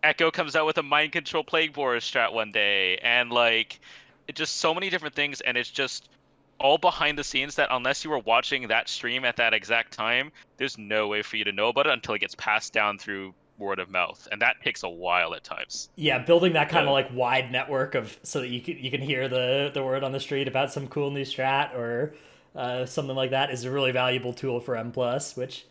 Echo comes out with a mind control Plague Borer strat one day, and like it just so many different things, and it's just all behind the scenes that unless you were watching that stream at that exact time, there's no way for you to know about it until it gets passed down through word of mouth, and that takes a while at times. Yeah, building that kind of like wide network of so that you can hear the word on the street about some cool new strat or something like that is a really valuable tool for M+, which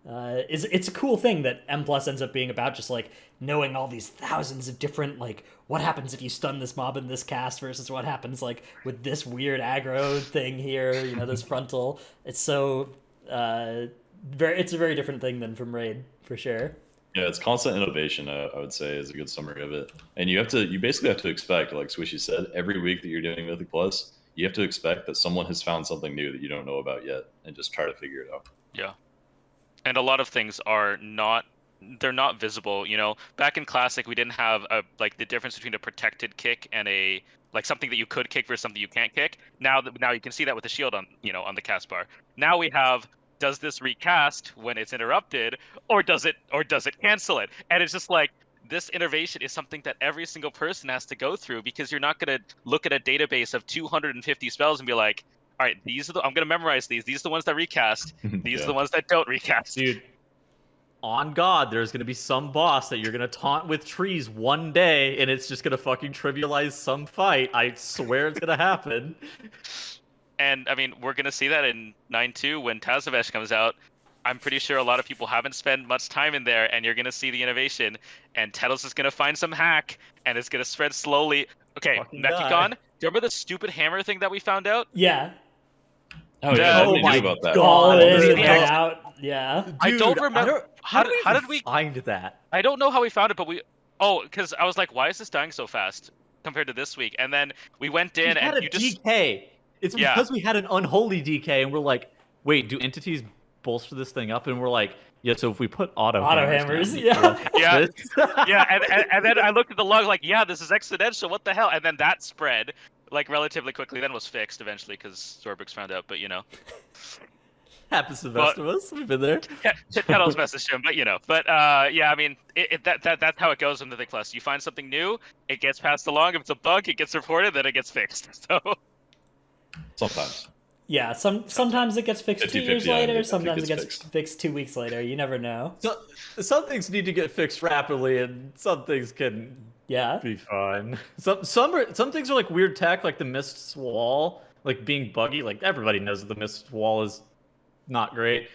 it's a cool thing that M+ ends up being about, just like knowing all these thousands of different, like, what happens if you stun this mob in this cast versus what happens like with this weird aggro thing here, this frontal. It's so it's a very different thing than from raid for sure. Yeah, it's constant innovation, I would say, is a good summary of it. And you basically have to expect, like Squishei said, every week that you're doing Mythic Plus, you have to expect that someone has found something new that you don't know about yet, and just try to figure it out. Yeah. And a lot of things they're not visible. Back in Classic, we didn't have the difference between a protected kick and a something that you could kick versus something you can't kick. Now you can see that with the shield on the cast bar. Now we have, does this recast when it's interrupted, or does it cancel it? And it's just like, this innovation is something that every single person has to go through, because you're not going to look at a database of 250 spells and be like, all right, I'm going to memorize these. These are the ones that recast. These are the ones that don't recast. Dude, on God, there's going to be some boss that you're going to taunt with trees one day, and it's just going to fucking trivialize some fight. I swear it's going to happen. And, I mean, we're going to see that in 9.2 when Tazavesh comes out. I'm pretty sure a lot of people haven't spent much time in there, and you're going to see the innovation. And Tettles is going to find some hack, and it's going to spread slowly. Okay, Mechicon, do you remember the stupid hammer thing that we found out? Yeah. Oh, yeah, I knew about that. All in and out. Yeah. Dude, I don't remember. How did we find that? I don't know how we found it, but because I was like, why is this dying so fast compared to this week? And then we went in and you just DK. It's because we had an unholy DK, and we're like, wait, do entities bolster this thing up? And we're like, Yeah, so if we put auto hammers, down, yeah. Yeah. this- Yeah, and then I looked at the log like, yeah, this is exponential. What the hell? And then that spread like relatively quickly. Then was fixed eventually because Zorbrix found out. But happens to the best of us. We've been there. Kettle's messaged him. But yeah, I mean, that's how it goes in the Thick Plus. You find something new, it gets passed along. If it's a bug, it gets reported, then it gets fixed. So Sometimes. Yeah, sometimes it gets fixed 2 years 50-50, I later. think Sometimes it it's gets fixed 2 weeks later. You never know. So, some things need to get fixed rapidly, and some things can Yeah. be fine. Some things are like weird tech, like the Mist's wall, like being buggy. Like everybody knows that the Mist's wall is not great.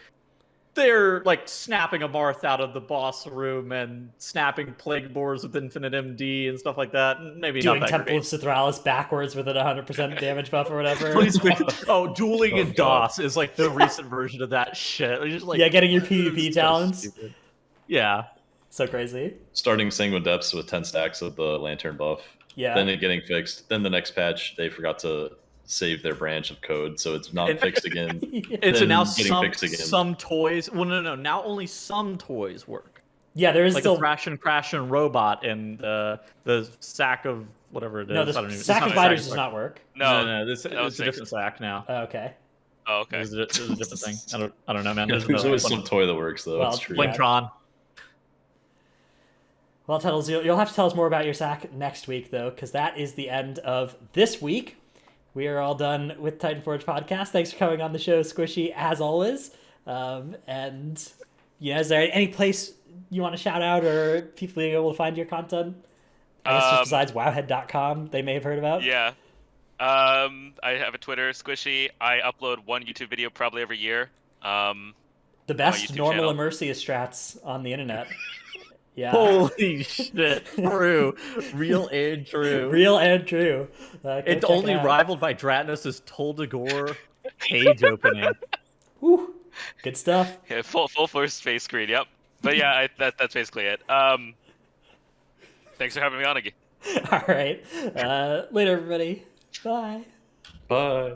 They're like snapping a Marth out of the boss room and snapping plague boars with infinite MD and stuff like that. Maybe Doing not that Temple great. of Citralis backwards with an 100% damage buff or whatever. Dueling in God. DOS is like the recent version of that shit. It's just like Yeah, getting your PvP so talents. stupid. Yeah. So crazy. Starting Sanguine Depths with 10 stacks of the Lantern buff. Yeah. Then it getting fixed. Then the next patch, they forgot to save their branch of code, so it's not fixed again. And so Then now getting fixed again. some toys. Well, no. Now only some toys work. Yeah, there is Like still the Thrash and Robot and the sack of whatever it is. no. I don't The even- sack it's of not spiders sack does not work. no. This that was it's a different sack now. Oh, okay. Oh, okay. It's a different thing. I don't know, man. There's There's always no- some toy that works, though. Well, It's true. yeah. Blingtron. Well, Tuttles, you'll have to tell us more about your sack next week, though, because that is the end of this week. We are all done with Titanforge podcast. Thanks for coming on the show, Squishy, as always. And yeah, is there any place you want to shout out or people being able to find your content? I guess just besides wowhead.com, they may have heard about. Yeah. I have a Twitter, Squishy. I upload one YouTube video probably every year. The best YouTube normal channel. Immersia strats on the internet. Yeah. Holy shit! True, real and true. Real and true. Go It's check only it out. rivaled by Dratnos' Toldagor page opening. Woo. Good stuff. Yeah, full force space screen. Yep. But yeah, that's basically it. Thanks for having me on again. All right. Later, everybody. Bye. Bye.